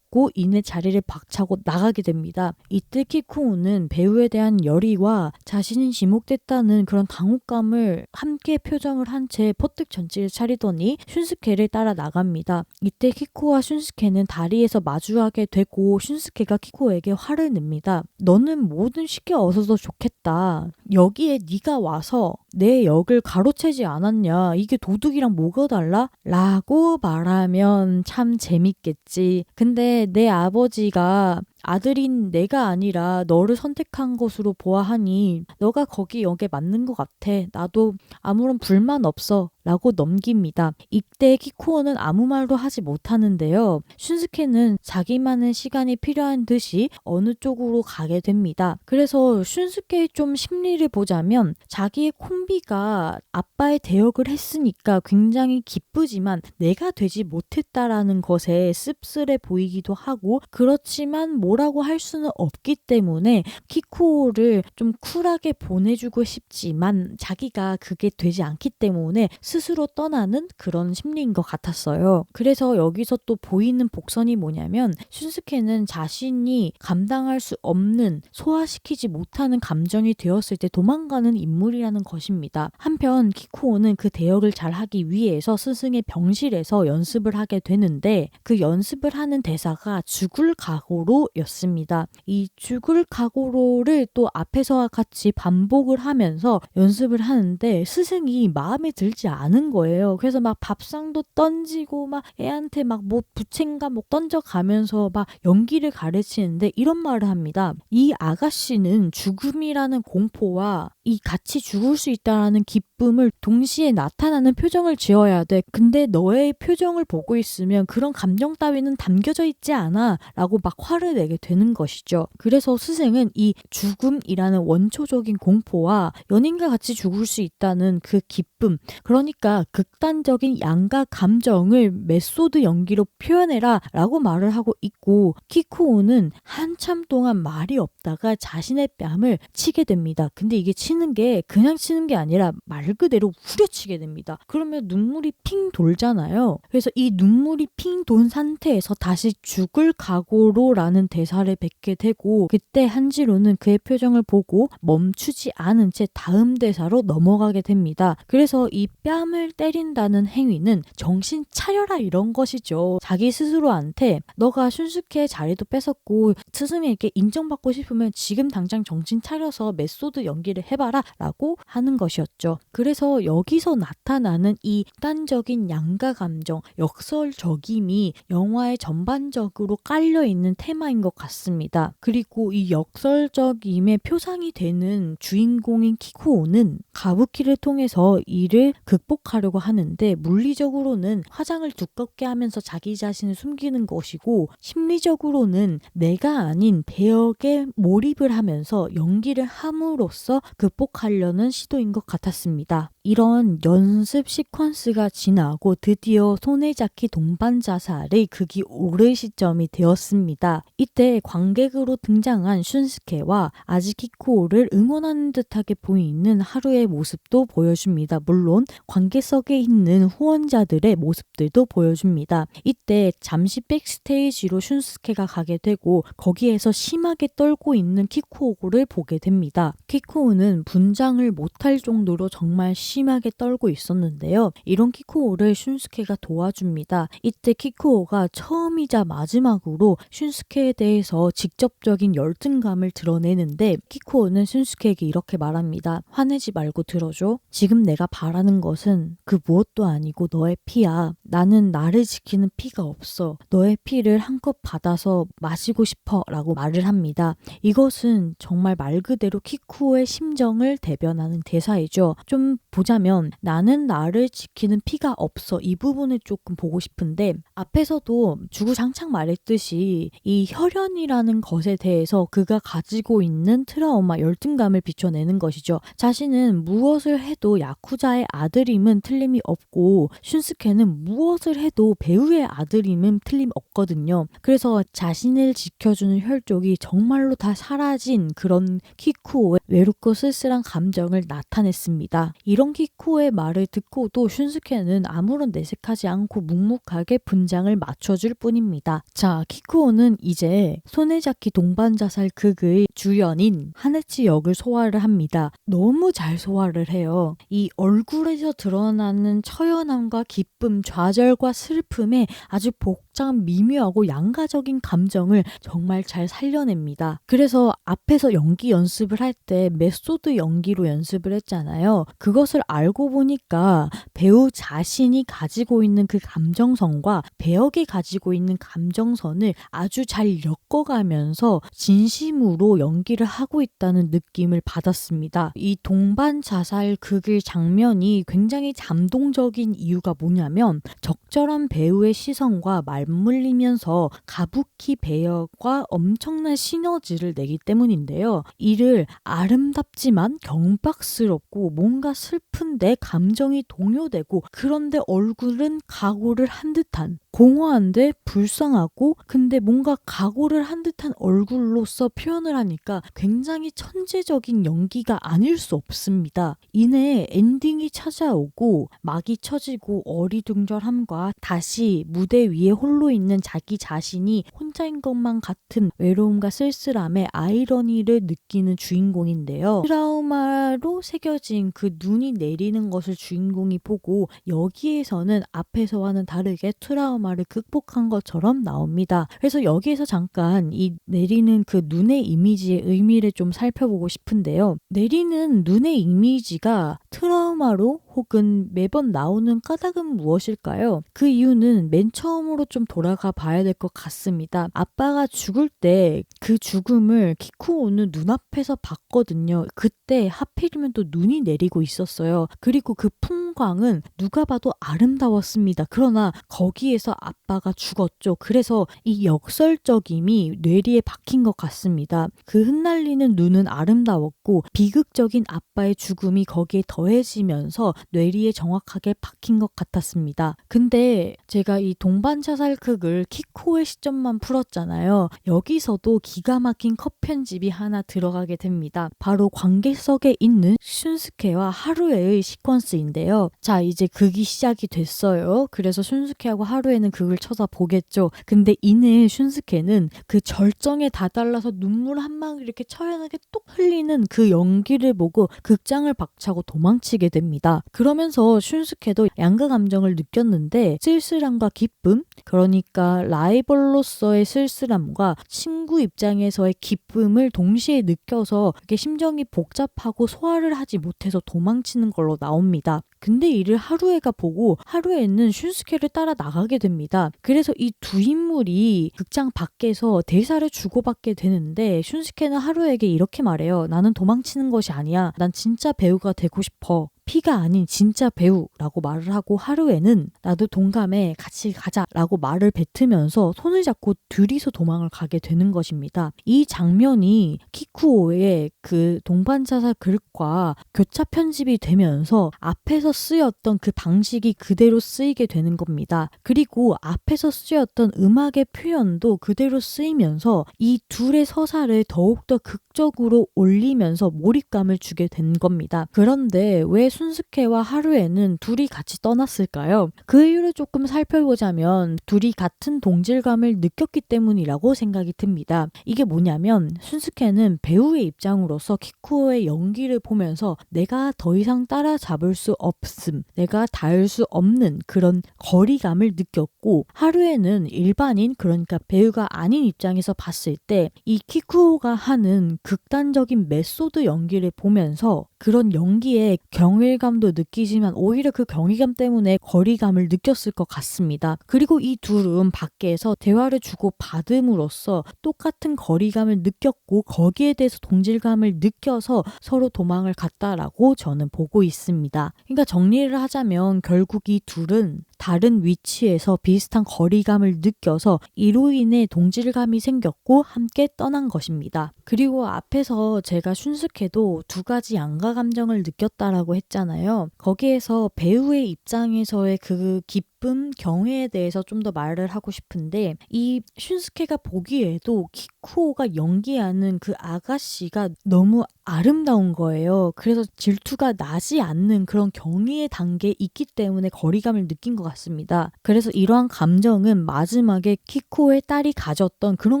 이내 자리를 박차고 나가게 됩니다. 이때 키쿠오는 배우에 대한 열의와 자신이 지목됐다는 그런 당혹감을 함께 표정을 한 채 퍼뜩 전지를 차리더니 슌스케를 따라 나갑니다. 이때 키쿠오와 슌스케는 다리에서 마주하게 되고 슌스케가 키쿠오에게 화를 냅니다. 너는 뭐든 쉽게 얻어서 좋겠다. 여기에 네가 와서 내 역을 가로채지 않았냐. 이게 도둑이랑 뭐가 달라? 라고 말하면 참 재밌겠지. 근데 내 아버지가 아들인 내가 아니라 너를 선택한 것으로 보아하니 너가 거기 역에 맞는 것 같아. 나도 아무런 불만 없어. 라고 넘깁니다. 이때 키쿠오는 아무 말도 하지 못하는데요. 슌스케는 자기만의 시간이 필요한 듯이 어느 쪽으로 가게 됩니다. 그래서 슌스케의 좀 심리를 보자면 자기의 콤비가 아빠의 대역을 했으니까 굉장히 기쁘지만 내가 되지 못했다라는 것에 씁쓸해 보이기도 하고 그렇지만 뭐라고 할 수는 없기 때문에 키쿠오를 좀 쿨하게 보내주고 싶지만 자기가 그게 되지 않기 때문에 스스로 떠나는 그런 심리인 것 같았어요. 그래서 여기서 또 보이는 복선이 뭐냐면 슌스케는 자신이 감당할 수 없는, 소화시키지 못하는 감정이 되었을 때 도망가는 인물이라는 것입니다. 한편 키쿠오는 그 대역을 잘하기 위해서 스승의 병실에서 연습을 하게 되는데 그 연습을 하는 대사가 죽을 각오로 였습니다. 이 죽을 각오로를 또 앞에서와 같이 반복을 하면서 연습을 하는데 스승이 마음에 들지 않은 거예요. 그래서 막 밥상도 던지고 막 애한테 막 뭐 부채인가 뭐 던져가면서 막 연기를 가르치는데 이런 말을 합니다. 이 아가씨는 죽음이라는 공포와 이 같이 죽을 수 있다라는 기쁨을 동시에 나타나는 표정을 지어야 돼. 근데 너의 표정을 보고 있으면 그런 감정 따위는 담겨져 있지 않아 라고 막 화를 내게 되는 것이죠. 그래서 스승은 이 죽음이라는 원초적인 공포와 연인과 같이 죽을 수 있다는 그 기쁨, 그러니까 극단적인 양가 감정을 메소드 연기로 표현해라 라고 말을 하고 있고, 키쿠오는 한참 동안 말이 없다가 자신의 뺨을 치게 됩니다. 근데 이게 치는 게 그냥 치는 게 아니라 말 그대로 후려치게 됩니다. 그러면 눈물이 핑 돌잖아요. 그래서 이 눈물이 핑 돈 상태에서 다시 죽을 각오로 라는 대사를 뱉게 되고, 그때 한지로는 그의 표정을 보고 멈추지 않은 채 다음 대사로 넘어가게 됩니다. 그래서 이 뺨을 때린다는 행위는 정신 차려라 이런 것이죠. 자기 스스로한테 너가 슌스케의 자리도 뺏었고 스승에게 인정받고 싶으면 지금 당장 정신 차려서 메소드 연기를 해봐라 라고 하는 것이었죠. 그래서 여기서 나타나는 이 극단적인 양가 감정, 역설적임이 영화에 전반적으로 깔려있는 테마인 것 같습니다. 그리고 이 역설적임의 표상이 되는 주인공인 키쿠오는 가부키를 통해서 이를 극복하려고 하는데 물리적으로는 화장을 두껍게 하면서 자기 자신을 숨기는 것이고 심리적으로는 내가 아닌 배역에 몰입을 하면서 연기를 함으로써 극복하려는 시도인 것 같았습니다. 이런 연습 시퀀스가 지나고 드디어 소네자키 동반 자살의 극이 오를 시점이 되었습니다. 이때 관객으로 등장한 슌스케와 아직 키쿠오를 응원하는 듯하게 보이는 하루의 모습도 보여줍니다. 물론 관객석에 있는 후원자들의 모습들도 보여줍니다. 이때 잠시 백스테이지로 슌스케가 가게 되고 거기에서 심하게 떨고 있는 키쿠오를 보게 됩니다. 키쿠오는 분장을 못할 정도로 정말 심하게 떨고 있었는데요. 이런 키쿠오를 슌스케가 도와줍니다. 이때 키쿠오가 처음이자 마지막으로 슌스케에 대해서 직접적인 열등감을 드러내는데 키쿠오는 슌스케에게 이렇게 말합니다. 화내지 말고 들어줘. 지금 내가 바라는 것은 그 무엇도 아니고 너의 피야. 나는 나를 지키는 피가 없어. 너의 피를 한껏 받아서 마시고 싶어 라고 말을 합니다. 이것은 정말 말 그대로 키쿠오의 심정을 대변하는 대사이죠. 좀 보자면 나는 나를 지키는 피가 없어 이 부분을 조금 보고 싶은데 앞에서도 주구장창 말했듯이 이 혈연이라는 것에 대해서 그가 가지고 있는 트라우마, 열등감을 비춰내는 것이죠. 자신은 무엇을 해도 야쿠자의 아들임은 틀림이 없고 슌스케는 무엇을 해도 배우의 아들임은 틀림없거든요. 그래서 자신을 지켜주는 혈족이 정말로 다 사라진 그런 키쿠오의 외롭고 쓸쓸한 감정을 나타냈습니다. 이런 키쿠오의 말을 듣고도 슌스케는 아무런 내색하지 않고 묵묵하게 분장을 맞춰줄 뿐입니다. 자, 키쿠오는 이제 소네자키 동반자살 극의 주연인 하네치 역을 소화를 합니다. 너무 잘 소화를 해요. 이 얼굴에서 드러나는 처연함과 기쁨, 좌절과 슬픔에 아주 복잡한 미묘하고 양가적인 감정을 정말 잘 살려냅니다. 그래서 앞에서 연기 연습을 할 때 메소드 연기로 연습을 했잖아요. 그것을 알고 보니까 배우 자신이 가지고 있는 그 감정선과 배역이 가지고 있는 감정선을 아주 잘 엮어가면서 진심으로 연기를 하고 있다는 느낌을 받았습니다. 이 동반 자살 극의 장면이 굉장히 감동적인 이유가 뭐냐면 적절한 배우의 시선과 맞물리면서 가부키 배역과 엄청난 시너지를 내기 때문인데요. 이를 아름답지만 경박스럽고 뭔가 슬픈데 감정이 동요되고 그런데 얼굴은 각오를 한 듯한 공허한데 불쌍하고 근데 뭔가 각오를 한 듯한 얼굴로서 표현을 하니까 굉장히 천재적인 연기가 아닐 수 없습니다. 이내 엔딩이 찾아오고 막이 쳐지고 어리둥절함과 다시 무대 위에 홀로 있는 자기 자신이 혼자인 것만 같은 외로움과 쓸쓸함의 아이러니를 느끼는 주인공인데요. 트라우마로 새겨진 그 눈이 내리는 것을 주인공이 보고 여기에서는 앞에서와는 다르게 트라우마를 극복한 것처럼 나옵니다. 그래서 여기에서 잠깐 이 내리는 그 눈의 이미지의 의미를 좀 살펴보고 싶은데요. 내리는 눈의 이미지가 트라우마로 혹은 매번 나오는 까닭은 무엇일까요? 그 이유는 맨 처음으로 좀 돌아가 봐야 될 것 같습니다. 아빠가 죽을 때 그 죽음을 키쿠오는 눈앞에서 봤거든요. 그때 하필이면 또 눈이 내리고 있었어요. 그리고 그 풍광은 누가 봐도 아름다웠습니다. 그러나 거기에서 아빠가 죽었죠. 그래서 이 역설적임이 뇌리에 박힌 것 같습니다. 그 흩날리는 눈은 아름다웠고 비극적인 아빠의 죽음이 거기에 더해지면서 뇌리에 정확하게 박힌 것 같았습니다. 근데 제가 이 동반자살극을 키코의 시점만 풀었잖아요. 여기서도 기가 막힌 컷 편집이 하나 들어가게 됩니다. 바로 관객석에 있는 슌스케와 하루에의 시퀀스인데요. 자, 이제 극이 시작이 됐어요. 그래서 슌스케하고 하루에는 극을 쳐다보겠죠. 근데 이내 슌스케는 그 절정에 다달라서 눈물 한 방울 이렇게 처연하게 뚝 흘리는 그 연기를 보고 극장을 박차고 도망치게 됩니다. 그러면서 슌스케도 양가 감정을 느꼈는데 쓸쓸함과 기쁨, 그러니까 라이벌로서의 쓸쓸함과 친구 입장에서의 기쁨을 동시에 느껴서 이렇게 심정이 복잡하고 소화를 하지 못해서 도망치는 걸로 나옵니다. 근데 이를 하루에가 보고 하루에는 슌스케를 따라 나가게 됩니다. 그래서 이 두 인물이 극장 밖에서 대사를 주고받게 되는데 슌스케는 하루에게 이렇게 말해요. 나는 도망치는 것이 아니야. 난 진짜 배우가 되고 싶어. 피가 아닌 진짜 배우라고 말을 하고 하루에는 나도 동감해 같이 가자라고 말을 뱉으면서 손을 잡고 둘이서 도망을 가게 되는 것입니다. 이 장면이 키쿠오의 그 동반자살 글과 교차 편집이 되면서 앞에서 쓰였던 그 방식이 그대로 쓰이게 되는 겁니다. 그리고 앞에서 쓰였던 음악의 표현도 그대로 쓰이면서 이 둘의 서사를 더욱더 극적으로 올리면서 몰입감을 주게 된 겁니다. 그런데 왜 순스케와 하루에는 둘이 같이 떠났을까요? 그 이유를 조금 살펴보자면 둘이 같은 동질감을 느꼈기 때문이라고 생각이 듭니다. 이게 뭐냐면 순스케는 배우의 입장으로서 키쿠오의 연기를 보면서 내가 더 이상 따라잡을 수 없음, 내가 닿을 수 없는 그런 거리감을 느꼈고 하루에는 일반인 그러니까 배우가 아닌 입장에서 봤을 때 이 키쿠오가 하는 극단적인 메소드 연기를 보면서 그런 연기에 경외감도 느끼지만 오히려 그 경외감 때문에 거리감을 느꼈을 것 같습니다. 그리고 이 둘은 밖에서 대화를 주고 받음으로써 똑같은 거리감을 느꼈고 거기에 대해서 동질감을 느껴서 서로 도망을 갔다라고 저는 보고 있습니다. 그러니까 정리를 하자면 결국 이 둘은 다른 위치에서 비슷한 거리감을 느껴서 이로 인해 동질감이 생겼고 함께 떠난 것입니다. 그리고 앞에서 제가 슌스케도 두 가지 양가 감정을 느꼈다라고 했잖아요. 거기에서 배우의 입장에서의 그 기쁨, 경외에 대해서 좀 더 말을 하고 싶은데 이 슌스케가 보기에도 키쿠오가 연기하는 그 아가씨가 너무 아름다운 거예요. 그래서 질투가 나지 않는 그런 경의의 단계에 있기 때문에 거리감을 느낀 것 같습니다. 그래서 이러한 감정은 마지막에 키쿠오의 딸이 가졌던 그런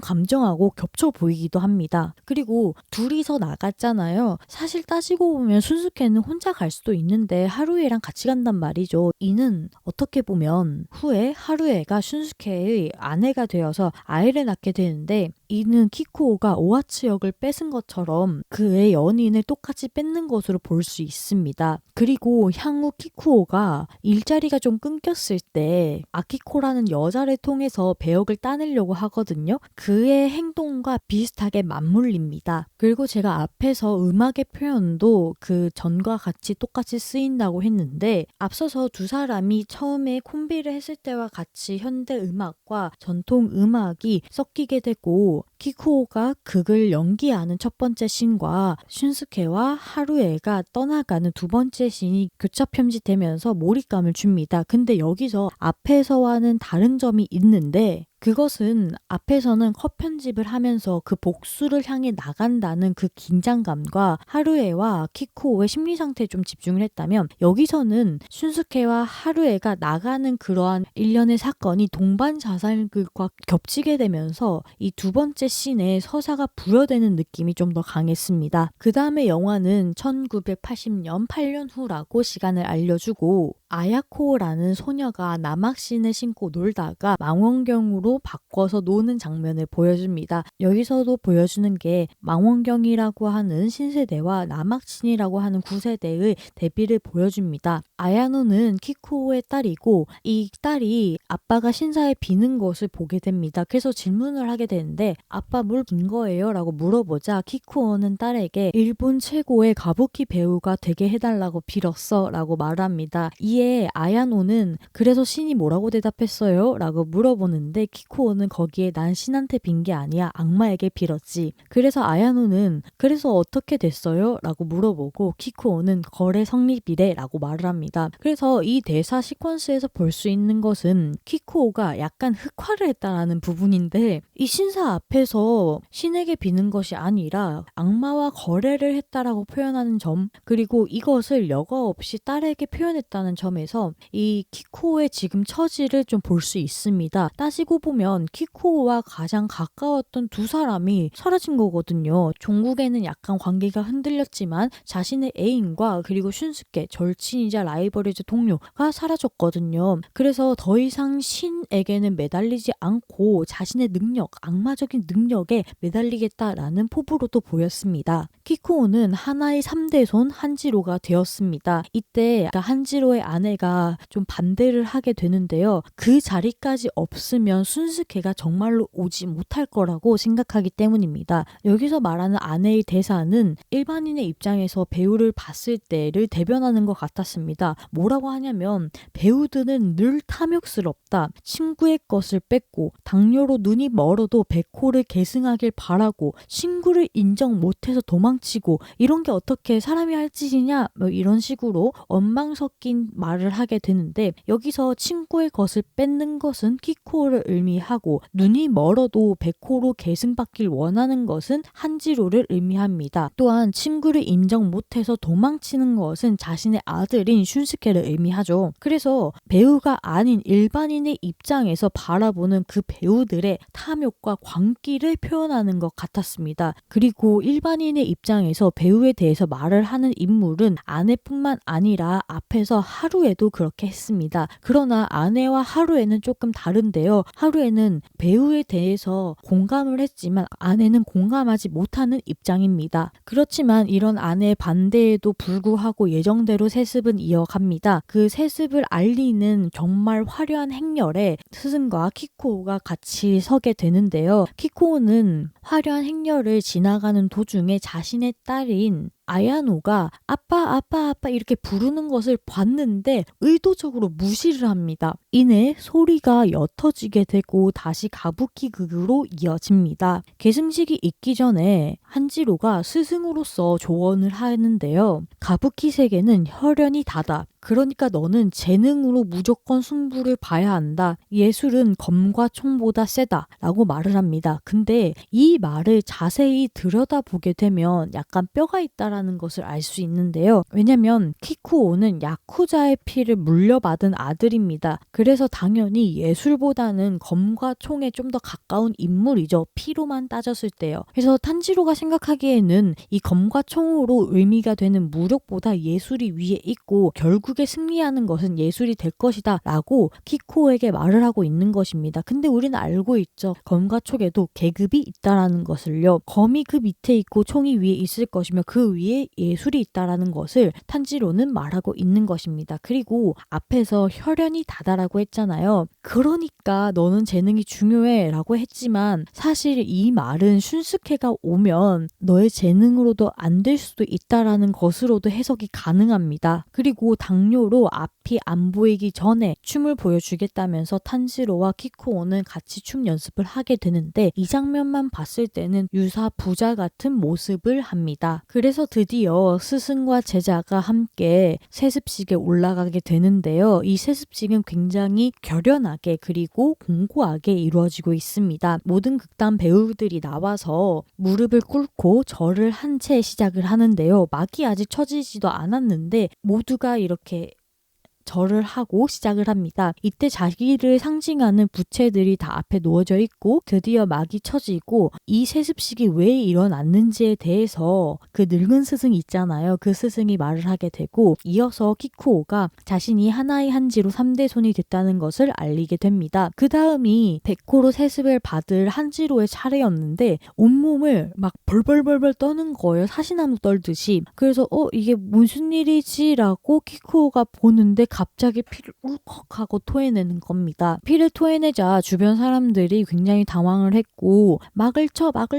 감정하고 겹쳐 보이기도 합니다. 그리고 둘이서 나갔잖아요. 사실 따지고 보면 순스케는 혼자 갈 수도 있는데 하루에랑 같이 간단 말이죠. 이는 어떻게 보면 후에 하루에가 슌스케의 아내가 되어서 아이를 낳게 되는데 이는 키쿠오가 오하츠 역을 뺏은 것처럼 그의 연인을 똑같이 뺏는 것으로 볼 수 있습니다. 그리고 향후 키쿠오가 일자리가 좀 끊겼을 때 아키코라는 여자를 통해서 배역을 따내려고 하거든요. 그의 행동과 비슷하게 맞물립니다. 그리고 제가 앞에서 음악의 표현도 그 전과 같이 똑같이 쓰인다고 했는데 앞서서 두 사람이 처음에 콤비를 했을 때와 같이 현대 음악과 전통 음악이 섞이게 되고 키쿠오가 극을 연기하는 첫 번째 씬과 슌스케와 하루에가 떠나가는 두 번째 씬이 교차 편집되면서 몰입감을 줍니다. 근데 여기서 앞에서와는 다른 점이 있는데 그것은 앞에서는 컷 편집을 하면서 그 복수를 향해 나간다는 그 긴장감과 하루에와 키쿠오의 심리 상태에 좀 집중을 했다면 여기서는 슌스케와 하루에가 나가는 그러한 일련의 사건이 동반 자살극과 겹치게 되면서 이 두 번째 씬에 서사가 부여되는 느낌이 좀 더 강했습니다. 그 다음에 영화는 1980년 8년 후라고 시간을 알려주고 아야코라는 소녀가 남학신을 신고 놀다가 망원경으로 바꿔서 노는 장면을 보여줍니다. 여기서도 보여주는 게 망원경이라고 하는 신세대와 남학신이라고 하는 구세대의 대비를 보여줍니다. 아야노는 키쿠오의 딸이고 이 딸이 아빠가 신사에 비는 것을 보게 됩니다. 그래서 질문을 하게 되는데 아빠 뭘 빈 거예요? 라고 물어보자 키쿠오는 딸에게 일본 최고의 가부키 배우가 되게 해달라고 빌었어 라고 말합니다. 이에 아야노는 그래서 신이 뭐라고 대답했어요? 라고 물어보는데 키쿠오는 거기에 난 신한테 빈 게 아니야 악마에게 빌었지. 그래서 아야노는 그래서 어떻게 됐어요? 라고 물어보고 키쿠오는 거래 성립이래 라고 말을 합니다. 그래서 이 대사 시퀀스에서 볼 수 있는 것은 키쿠오가 약간 흑화를 했다라는 부분인데 이 신사 앞에서 신에게 비는 것이 아니라 악마와 거래를 했다라고 표현하는 점 그리고 이것을 여과 없이 딸에게 표현했다는 점에서 이 키쿠오의 지금 처지를 좀 볼 수 있습니다. 따지고 보면 키쿠오와 가장 가까웠던 두 사람이 사라진 거거든요. 종국에는 약간 관계가 흔들렸지만 자신의 애인과 그리고 슌스케 절친이자 라이벌이자 동료가 사라졌거든요. 그래서 더 이상 신에게는 매달리지 않고 자신의 능력, 악마적인 능력에 매달리겠다라는 포부로도 보였습니다. 키쿠오는 하나의 3대 손 한지로가 되었습니다. 이때 한지로의 아내가 좀 반대를 하게 되는데요. 그 자리까지 없으면 슌스케가 정말로 오지 못할 거라고 생각하기 때문입니다. 여기서 말하는 아내의 대사는 일반인의 입장에서 배우를 봤을 때를 대변하는 것 같았습니다. 뭐라고 하냐면 배우들은 늘 탐욕스럽다. 친구의 것을 뺏고 당뇨로 눈이 멀어도 백호를 계승하길 바라고 친구를 인정 못해서 도망치고 이런 게 어떻게 사람이 할 짓이냐 뭐 이런 식으로 원망 섞인 말을 하게 되는데 여기서 친구의 것을 뺏는 것은 키쿠오를 의미하고 눈이 멀어도 백호로 계승받길 원하는 것은 한지로를 의미합니다. 또한 친구를 인정 못해서 도망치는 것은 자신의 아들인 슌스케를 의미하죠. 그래서 배우가 아닌 일반인의 입장에서 바라보는 그 배우들의 탐욕과 광기를 표현하는 것 같았습니다. 그리고 일반인의 입장에서 배우에 대해서 말을 하는 인물은 아내뿐만 아니라 앞에서 하루에도 그렇게 했습니다. 그러나 아내와 하루에는 조금 다른데요. 하루에는 배우에 대해서 공감을 했지만 아내는 공감하지 못하는 입장입니다. 그렇지만 이런 아내의 반대에도 불구하고 예정대로 세습은 이어갑니다. 그 세습을 알리는 정말 화려한 행렬에 스승과 키쿠오가 같이 서게 되는데요. 키쿠오는 화려한 행렬을 지나가는 도중에 자신의 딸인 아야노가 아빠 이렇게 부르는 것을 봤는데 의도적으로 무시를 합니다. 이내 소리가 옅어지게 되고 다시 가부키극으로 이어집니다. 계승식이 있기 전에 한지로가 스승으로서 조언을 하는데요. 가부키 세계는 혈연이 다다. 그러니까 너는 재능으로 무조건 승부를 봐야 한다. 예술은 검과 총보다 세다. 라고 말을 합니다. 근데 이 말을 자세히 들여다보게 되면 약간 뼈가 있다라는 것을 알 수 있는데요. 왜냐면 키쿠오는 야쿠자의 피를 물려받은 아들입니다. 그래서 당연히 예술보다는 검과 총에 좀 더 가까운 인물이죠. 피로만 따졌을 때요. 그래서 탄지로가 생각하기에는 이 검과 총으로 의미가 되는 무력보다 예술이 위에 있고 결국에 승리하는 것은 예술이 될 것이다 라고 키쿠오에게 말을 하고 있는 것입니다. 근데 우리는 알고 있죠. 검과 총에도 계급이 있다라는 것을요. 검이 그 밑에 있고 총이 위에 있을 것이며 그 위에 뒤에 예술이 있다라는 것을 탄지로는 말하고 있는 것입니다. 그리고 앞에서 혈연이 다다라고 했잖아요. 그러니까 너는 재능이 중요해 라고 했지만 사실 이 말은 슌스케가 오면 너의 재능으로도 안 될 수도 있다라는 것으로도 해석이 가능합니다. 그리고 당뇨로 앞이 안 보이기 전에 춤을 보여주겠다면서 탄지로와 키쿠오는 같이 춤 연습을 하게 되는데 이 장면만 봤을 때는 유사 부자 같은 모습을 합니다. 그래서 드디어 스승과 제자가 함께 세습식에 올라가게 되는데요. 이 세습식은 굉장히 결연하게 그리고 공고하게 이루어지고 있습니다. 모든 극단 배우들이 나와서 무릎을 꿇고 절을 한 채 시작을 하는데요. 막이 아직 쳐지지도 않았는데 모두가 이렇게 절을 하고 시작을 합니다. 이때 자기를 상징하는 부채들이 다 앞에 놓여져 있고 드디어 막이 쳐지고 이 세습식이 왜 일어났는지에 대해서 그 늙은 스승이 있잖아요. 그 스승이 말을 하게 되고 이어서 키쿠오가 자신이 하나의 한지로 3대 손이 됐다는 것을 알리게 됩니다. 그 다음이 백호로 세습을 받을 한지로의 차례였는데 온몸을 막 벌벌벌벌 떠는 거예요. 사시나무 떨듯이. 그래서 이게 무슨 일이지? 라고 키쿠오가 보는데 갑자기 피를 울컥하고 토해내는 겁니다. 피를 토해내자 주변 사람들이 굉장히 당황을 했고 막을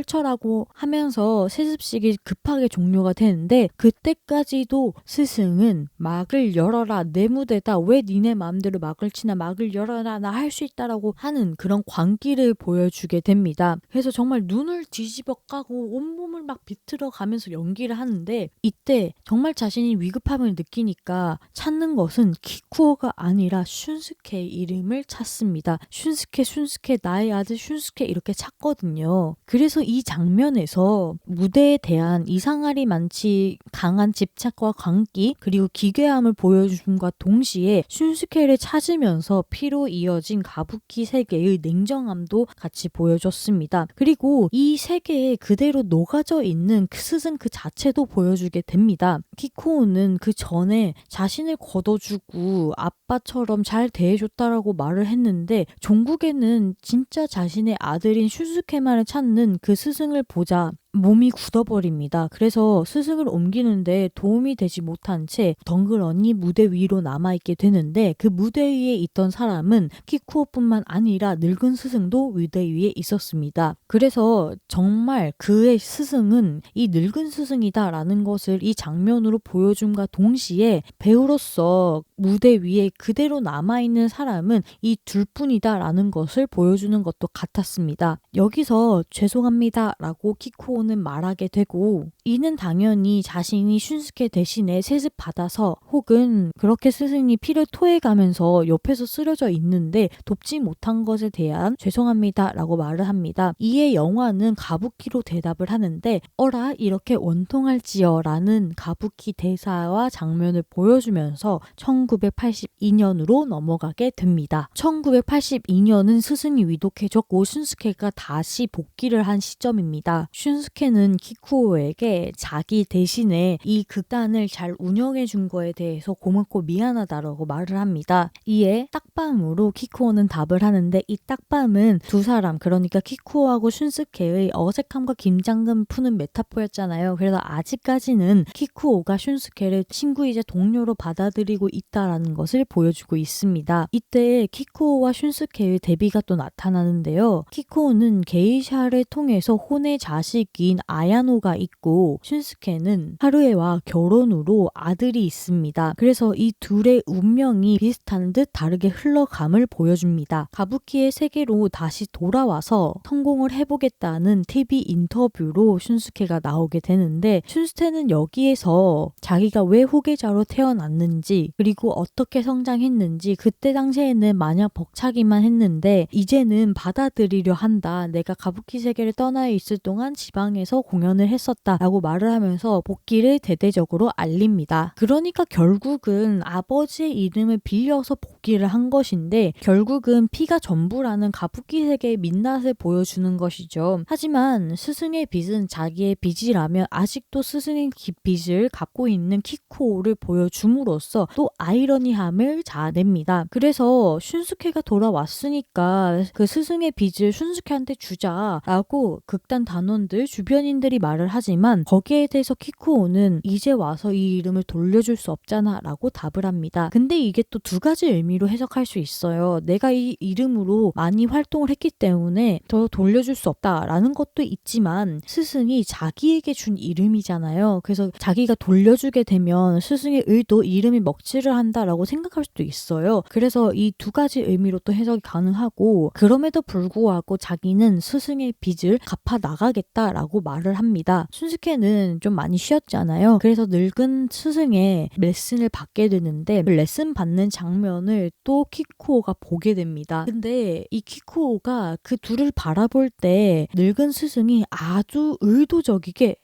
쳐라고 하면서 세습식이 급하게 종료가 되는데 그때까지도 스승은 막을 열어라 내 무대다 왜 니네 마음대로 막을 치나 막을 열어라 나 할 수 있다라고 하는 그런 광기를 보여주게 됩니다. 그래서 정말 눈을 뒤집어 까고 온몸을 막 비틀어 가면서 연기를 하는데 이때 정말 자신이 위급함을 느끼니까 찾는 것은 키쿠오가 아니라 슌스케의 이름을 찾습니다. 슌스케 나의 아들 슌스케 이렇게 찾거든요. 그래서 이 장면에서 무대에 대한 이상하리 많지 강한 집착과 광기 그리고 기괴함을 보여줌과 동시에 슌스케를 찾으면서 피로 이어진 가부키 세계의 냉정함도 같이 보여줬습니다. 그리고 이 세계에 그대로 녹아져 있는 그 스승 그 자체도 보여주게 됩니다. 키쿠오는 그 전에 자신을 걷어주고 아빠처럼 잘 대해줬다라고 말을 했는데 종국에는 진짜 자신의 아들인 슈즈케만을 찾는 그 스승을 보자 몸이 굳어버립니다. 그래서 스승을 옮기는데 도움이 되지 못한 채 덩그러니 무대 위로 남아있게 되는데 그 무대 위에 있던 사람은 키쿠오뿐만 아니라 늙은 스승도 무대 위에 있었습니다. 그래서 정말 그의 스승은 이 늙은 스승이다라는 것을 이 장면으로 보여줌과 동시에 배우로서 무대 위에 그대로 남아있는 사람은 이 둘뿐이다라는 것을 보여주는 것도 같았습니다. 여기서 죄송합니다라고 키쿠오는 말하게 되고 이는 당연히 자신이 슌스케 대신에 세습 받아서 혹은 그렇게 스승이 피를 토해가면서 옆에서 쓰러져 있는데 돕지 못한 것에 대한 죄송합니다라고 말을 합니다. 이에 영화는 가부키로 대답을 하는데 어라 이렇게 원통할지어 라는 가부키 대사와 장면을 보여주면서 1982년으로 넘어가게 됩니다. 1982년은 스승이 위독해졌고 슌스케가 다시 복귀를 한 시점입니다. 슌스케는 키쿠오에게 자기 대신에 이 극단을 잘 운영해 준 거에 대해서 고맙고 미안하다라고 말을 합니다. 이에 딱밤으로 키쿠오는 답을 하는데 이 딱밤은 두 사람 그러니까 키쿠오하고 슌스케의 어색함과 긴장감을 푸는 메타포였잖아요. 그래서 아직까지는 키쿠오가 슌스케를 친구이자 동료로 받아들이고 있다라는 것을 보여주고 있습니다. 이때 키쿠오와 슌스케의 대비가 또 나타나는데요. 키쿠오는 게이샤를 통해서 혼의 자식인 아야노가 있고 슌스케는 하루에와 결혼으로 아들이 있습니다. 그래서 이 둘의 운명이 비슷한 듯 다르게 흘러감을 보여줍니다. 가부키의 세계로 다시 돌아와서 성공을 해보겠다는 TV 인터뷰로 슌스케가 나오게 되는데 슌스케는 여기에서 자기가 왜 후계자로 태어났는지 그리고 어떻게 성장했는지 그때 당시에는 마냥 벅차기만 했는데 이제는 받아들이려 한다. 내가 가부키 세계를 떠나 있을 동안 지방에서 공연을 했었다라고 말을 하면서 복귀를 대대적으로 알립니다. 그러니까 결국은 아버지의 이름을 빌려서 복귀를 한 것인데 결국은 피가 전부라는 가부키 세계의 민낯을 보여주는 것이죠. 하지만 스승의 빚은 자기의 빚이라면 아직도 스승의 빚을 갖고 있는 키쿠오를 보여줌으로써 또 아이 아이러니함을 자아냅니다. 그래서 슌스케가 돌아왔으니까 그 스승의 빚을 슌스케한테 주자라고 극단 단원들 주변인들이 말을 하지만 거기에 대해서 키쿠오는 이제 와서 이 이름을 돌려줄 수 없잖아 라고 답을 합니다. 근데 이게 또 두 가지 의미로 해석할 수 있어요. 내가 이 이름으로 많이 활동을 했기 때문에 더 돌려줄 수 없다라는 것도 있지만 스승이 자기에게 준 이름이잖아요. 그래서 자기가 돌려주게 되면 스승의 의도 이름이 먹칠을 한다라고 생각할 수도 있어요. 그래서 이 두 가지 의미로 또 해석이 가능하고 그럼에도 불구하고 자기는 스승의 빚을 갚아 나가겠다라고 말을 합니다. 슌스케는 좀 많이 쉬었잖아요. 그래서 늙은 스승의 레슨을 받게 되는데 그 레슨 받는 장면을 또 키쿠오가 보게 됩니다. 근데 이 키쿠오가 그 둘을 바라볼 때 늙은 스승이 아주 의도적이게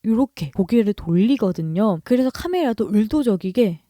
이렇게 고개를 돌리거든요. 그래서 카메라도 의도적이게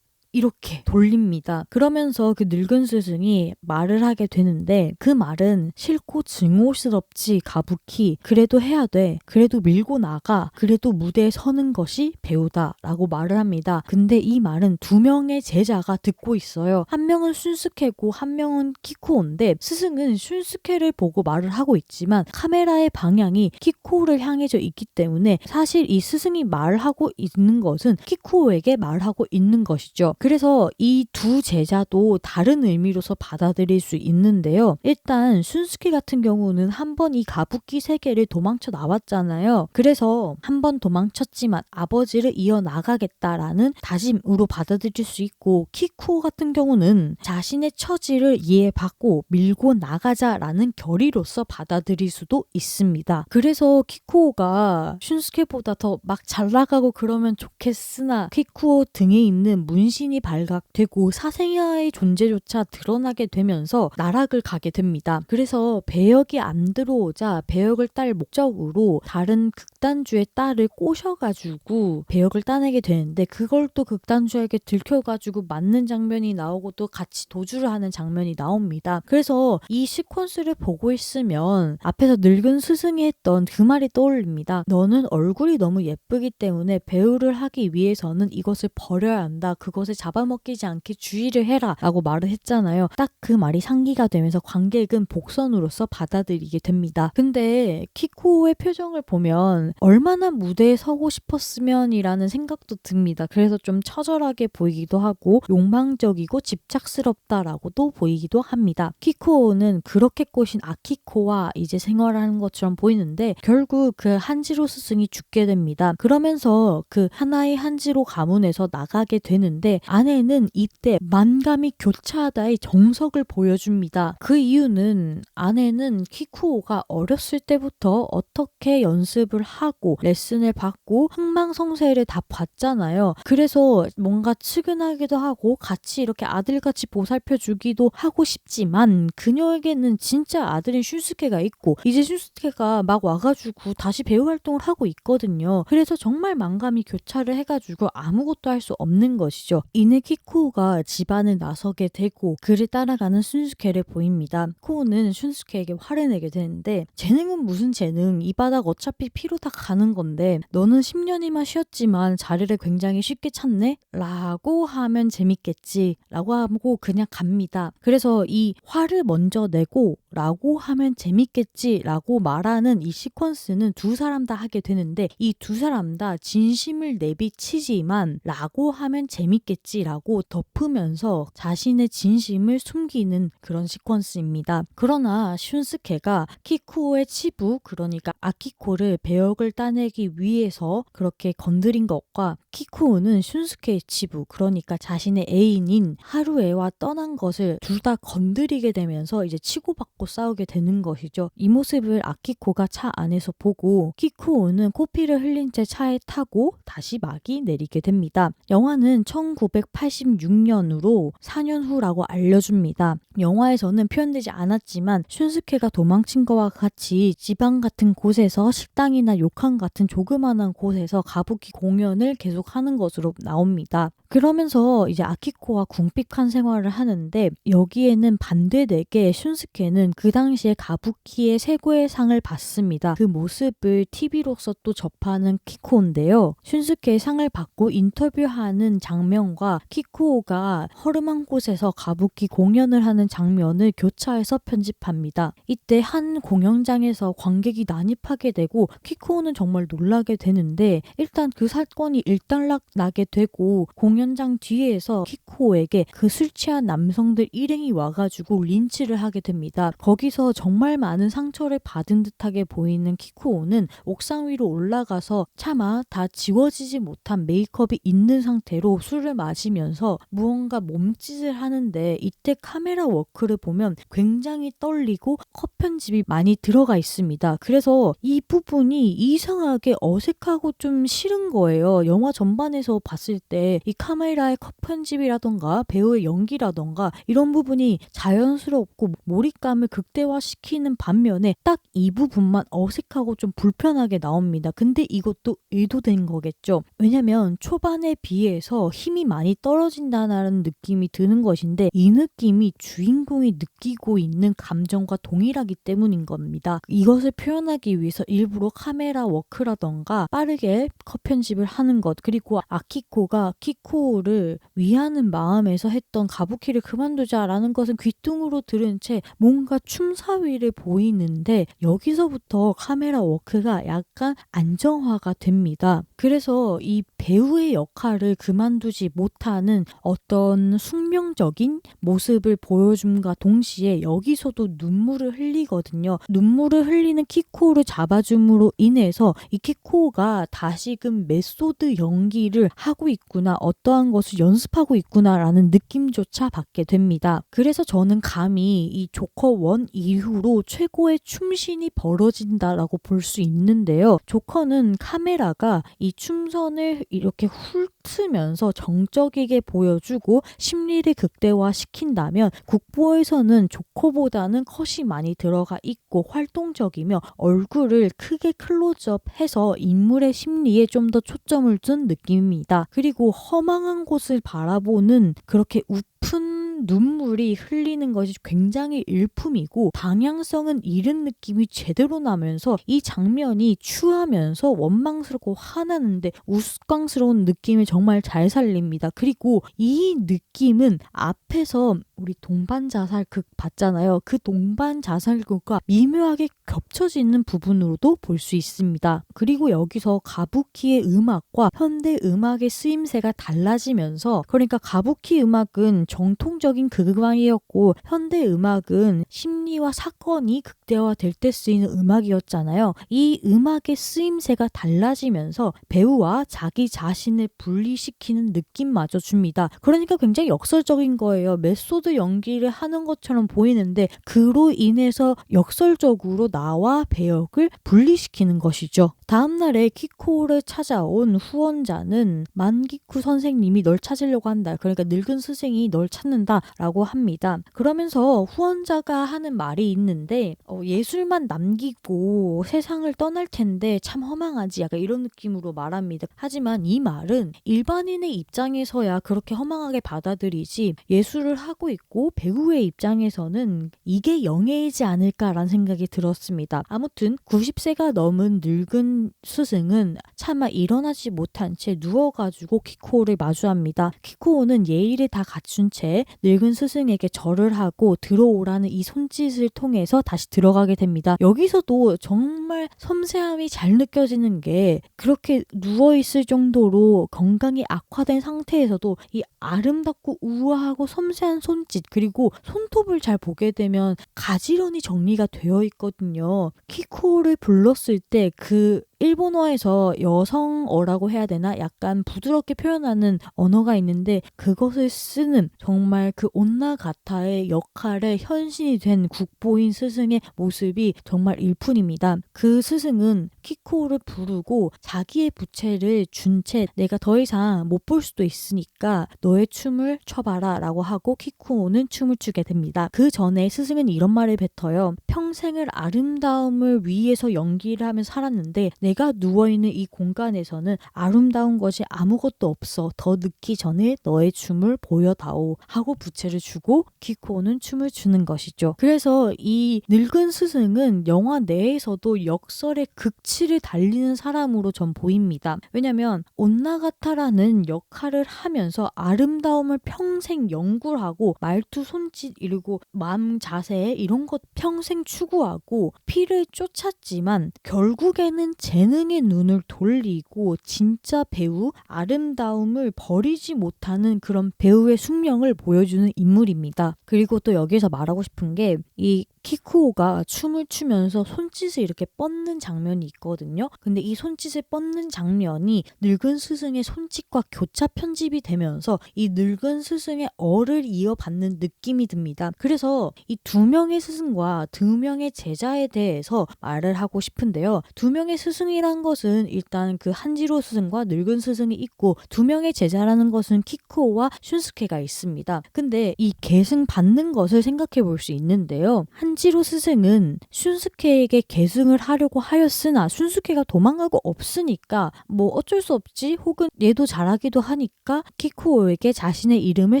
이렇게 돌립니다. 그러면서 그 늙은 스승이 말을 하게 되는데 그 말은 싫고 증오스럽지 가부키 그래도 해야 돼 그래도 밀고 나가 그래도 무대에 서는 것이 배우다 라고 말을 합니다. 근데 이 말은 두 명의 제자가 듣고 있어요. 한 명은 슌스케고 한 명은 키쿠오인데 스승은 슌스케를 보고 말을 하고 있지만 카메라의 방향이 키쿠오를 향해져 있기 때문에 사실 이 스승이 말하고 있는 것은 키쿠오에게 말하고 있는 것이죠. 그래서 이 두 제자도 다른 의미로서 받아들일 수 있는데요. 일단 슌스케 같은 경우는 한 번 이 가부키 세계를 도망쳐 나왔잖아요. 그래서 한 번 도망쳤지만 아버지를 이어나가겠다라는 다짐으로 받아들일 수 있고 키쿠오 같은 경우는 자신의 처지를 이해받고 밀고 나가자라는 결의로서 받아들일 수도 있습니다. 그래서 키쿠오가 슌스케보다 더 막 잘 나가고 그러면 좋겠으나 키쿠오 등에 있는 문신이 발각되고 사생아의 존재조차 드러나게 되면서 나락을 가게 됩니다. 그래서 배역이 안 들어오자 배역을 딸 목적으로 다른 극단주의 딸을 꼬셔가지고 배역을 따내게 되는데 그걸 또 극단주에게 들켜가지고 맞는 장면이 나오고 또 같이 도주를 하는 장면이 나옵니다. 그래서 이 시퀀스를 보고 있으면 앞에서 늙은 스승이 했던 그 말이 떠올립니다. 너는 얼굴이 너무 예쁘기 때문에 배우를 하기 위해서는 이것을 버려야 한다. 그것을 잡아먹히지 않게 주의를 해라 라고 말을 했잖아요. 딱 그 말이 상기가 되면서 관객은 복선으로서 받아들이게 됩니다. 근데 키쿠오의 표정을 보면 얼마나 무대에 서고 싶었으면 이라는 생각도 듭니다. 그래서 좀 처절하게 보이기도 하고 욕망적이고 집착스럽다라고도 보이기도 합니다. 키쿠오는 그렇게 꼬신 아키코와 이제 생활하는 것처럼 보이는데 결국 그 한지로 스승이 죽게 됩니다. 그러면서 그 하나의 한지로 가문에서 나가게 되는데 아내는 이때 만감이 교차하다의 정석을 보여줍니다. 그 이유는 아내는 키쿠오가 어렸을 때부터 어떻게 연습을 하고 레슨을 받고 흥망성쇠를 다 봤잖아요. 그래서 뭔가 측은하기도 하고 같이 이렇게 아들같이 보살펴주기도 하고 싶지만 그녀에게는 진짜 아들인 슌스케가 있고 이제 슌스케가 막 와가지고 다시 배우 활동을 하고 있거든요. 그래서 정말 만감이 교차를 해가지고 아무것도 할 수 없는 것이죠. 이내 키쿠오가 집안을 나서게 되고 그를 따라가는 슌스케를 보입니다. 키쿠오는 슌스케에게 화를 내게 되는데 재능은 무슨 재능 이 바닥 어차피 피로 다 가는 건데 너는 10년이나 쉬었지만 자리를 굉장히 쉽게 찾네? 라고 하면 재밌겠지 라고 하고 그냥 갑니다. 그래서 이 화를 먼저 내고 라고 하면 재밌겠지 라고 말하는 이 시퀀스는 두 사람 다 하게 되는데 이 두 사람 다 진심을 내비치지만 라고 하면 재밌겠지 라고 덮으면서 자신의 진심을 숨기는 그런 시퀀스입니다. 그러나 슌스케가 키쿠오의 치부 그러니까 아키코를 배역을 따내기 위해서 그렇게 건드린 것과 키쿠오는 슌스케의 치부 그러니까 자신의 애인인 하루에와 떠난 것을 둘 다 건드리게 되면서 이제 치고받고 싸우게 되는 것이죠. 이 모습을 아키코가 차 안에서 보고 키쿠오는 코피를 흘린 채 차에 타고 다시 막이 내리게 됩니다. 영화는 1586년으로 4년 후라고 알려줍니다. 영화에서는 표현되지 않았지만 슌스케가 도망친 것과 같이 지방 같은 곳에서 식당이나 요칸 같은 조그만한 곳에서 가부키 공연을 계속하는 것으로 나옵니다. 그러면서 이제 아키코와 궁핍한 생활을 하는데 여기에는 반대되게 슌스케는 그 당시에 가부키의 최고의 상을 받습니다. 그 모습을 TV로서 또 접하는 키코인데요. 슌스케의 상을 받고 인터뷰하는 장면과 키코가 허름한 곳에서 가부키 공연을 하는 장면을 교차해서 편집합니다. 이때 한 공연장에서 관객이 난입하게 되고 키코는 정말 놀라게 되는데 일단 그 사건이 일단락 나게 되고 공연장 뒤에서 키코에게 그 술 취한 남성들 일행이 와가지고 린치를 하게 됩니다. 거기서 정말 많은 상처를 받은 듯하게 보이는 키코는 옥상 위로 올라가서 차마 다 지워지지 못한 메이크업이 있는 상태로 술을 마시면서 무언가 몸짓을 하는데 이때 카메라 워크를 보면 굉장히 떨리고 컷 편집이 많이 들어가 있습니다. 그래서 이 부분이 이상하게 어색하고 좀 싫은 거예요. 영화 전반에서 봤을 때 이 카메라의 컷 편집이라던가 배우의 연기라던가 이런 부분이 자연스럽고 몰입감을 극대화시키는 반면에 딱 이 부분만 어색하고 좀 불편하게 나옵니다. 근데 이것도 의도된 거겠죠. 왜냐면 초반에 비해서 힘이 많이 떨어진다는 느낌이 드는 것인데 이 느낌이 주인공이 느끼고 있는 감정과 동일하기 때문인 겁니다. 이것을 표현하기 위해서 일부러 카메라 워크라던가 빠르게 컷 편집을 하는 것, 그리고 아키코가 키코를 위하는 마음에서 했던 가부키를 그만두자라는 것은 귀뚱으로 들은 채 뭔가 춤사위를 보이는데 여기서부터 카메라 워크가 약간 안정화가 됩니다. 그래서 이 배우의 역할을 그만두지 못하는 어떤 숙명적인 모습을 보여줌과 동시에 여기서도 눈물을 흘리거든요. 눈물을 흘리는 키코를 잡아줌으로 인해서 이 키코가 다시금 메소드 연기를 하고 있구나, 어떠한 것을 연습하고 있구나라는 느낌조차 받게 됩니다. 그래서 저는 감히 이 조커 1 이후로 최고의 춤신이 벌어진다라고 볼 수 있는데요. 조커는 카메라가 이 춤선을 이렇게 훑으면서 정적이게 보여주고 심리를 극대화시킨다면 국보에서는 조커보다는 컷이 많이 들어가 있고 활동적이며 얼굴을 크게 클로즈업해서 인물의 심리에 좀 더 초점을 둔 느낌입니다. 그리고 허망한 곳을 바라보는 그렇게 우픈 눈물이 흘리는 것이 굉장히 일품이고 방향성은 잃은 느낌이 제대로 나면서 이 장면이 추하면서 원망스럽고 화나는데 우스꽝스러운 느낌을 정말 잘 살립니다. 그리고 이 느낌은 앞에서 우리 동반자살극 봤잖아요. 그 동반자살극과 미묘하게 겹쳐지는 부분으로도 볼 수 있습니다. 그리고 여기서 가부키의 음악과 현대 음악의 쓰임새가 달라지면서, 그러니까 가부키 음악은 정통적인 극음악이었고 현대 음악은 심리와 사건이 극대화될 때 쓰이는 음악이었잖아요. 이 음악의 쓰임새가 달라지면서 배우와 자기 자신을 분리시키는 느낌마저 줍니다. 그러니까 굉장히 역설적인 거예요. 메소드 연기를 하는 것처럼 보이는데 그로 인해서 역설적으로 나와 배역을 분리시키는 것이죠. 다음날에 키코를 찾아온 후원자는 만기쿠 선생님이 널 찾으려고 한다. 그러니까 늙은 스승이 널 찾는다 라고 합니다. 그러면서 후원자가 하는 말이 있는데 예술만 남기고 세상을 떠날 텐데 참 허망하지, 약간 이런 느낌으로 말합니다. 하지만 이 말은 일반인의 입장에서야 그렇게 허망하게 받아들이지 예술을 하고 있고 배우의 입장에서는 이게 영예이지 않을까라는 생각이 들었습니다. 아무튼 90세가 넘은 늙은 스승은 차마 일어나지 못한 채 누워가지고 키코를 마주합니다. 키코는 예의를 다 갖춘 채 늙은 스승에게 절을 하고 들어오라는 이 손짓을 통해서 다시 들어가게 됩니다. 여기서도 정말 섬세함이 잘 느껴지는 게, 그렇게 누워있을 정도로 건강이 악화된 상태에서도 이 아름답고 우아하고 섬세한 손짓, 그리고 손톱을 잘 보게 되면 가지런히 정리가 되어 있거든요. 키코를 불렀을 때 그 일본어에서 여성어라고 해야 되나? 약간 부드럽게 표현하는 언어가 있는데 그것을 쓰는 정말 그 온나가타의 역할에 현신이 된 국보인 스승의 모습이 정말 일품입니다. 그 스승은 키코를 부르고 자기의 부채를 준 채 내가 더 이상 못 볼 수도 있으니까 너의 춤을 춰봐라 라고 하고 키코는 춤을 추게 됩니다. 그 전에 스승은 이런 말을 뱉어요. 평생을 아름다움을 위해서 연기를 하며 살았는데 내가 누워있는 이 공간에서는 아름다운 것이 아무것도 없어. 더 늦기 전에 너의 춤을 보여다오 하고 부채를 주고 키코는 춤을 추는 것이죠. 그래서 이 늙은 스승은 영화 내에서도 역설의 극치를 달리는 사람으로 전 보입니다. 왜냐면 온나가타라는 역할을 하면서 아름다움을 평생 연구를 하고 말투, 손짓, 이르고 마음 자세 이런 것 평생 추구하고 피를 쫓았지만 결국에는 재능의 눈을 돌리고 진짜 배우, 아름다움을 버리지 못하는 그런 배우의 숙명을 보여주는 인물입니다. 그리고 또 여기서 말하고 싶은 게 이 키쿠오가 춤을 추면서 손짓을 이렇게 뻗는 장면이 있거든요. 근데 이 손짓을 뻗는 장면이 늙은 스승의 손짓과 교차 편집이 되면서 이 늙은 스승의 어를 이어받는 느낌이 듭니다. 그래서 이 두 명의 스승과 두 명의 제자에 대해서 말을 하고 싶은데요. 두 명의 스승이란 것은 일단 그 한지로 스승과 늙은 스승이 있고 두 명의 제자라는 것은 키쿠오와 슌스케가 있습니다. 근데 이 계승 받는 것을 생각해 볼 수 있는데요. 한지로 스승은 슌스케에게 계승을 하려고 하였으나 슌스케가 도망가고 없으니까 뭐 어쩔 수 없지 혹은 얘도 잘하기도 하니까 키쿠오에게 자신의 이름을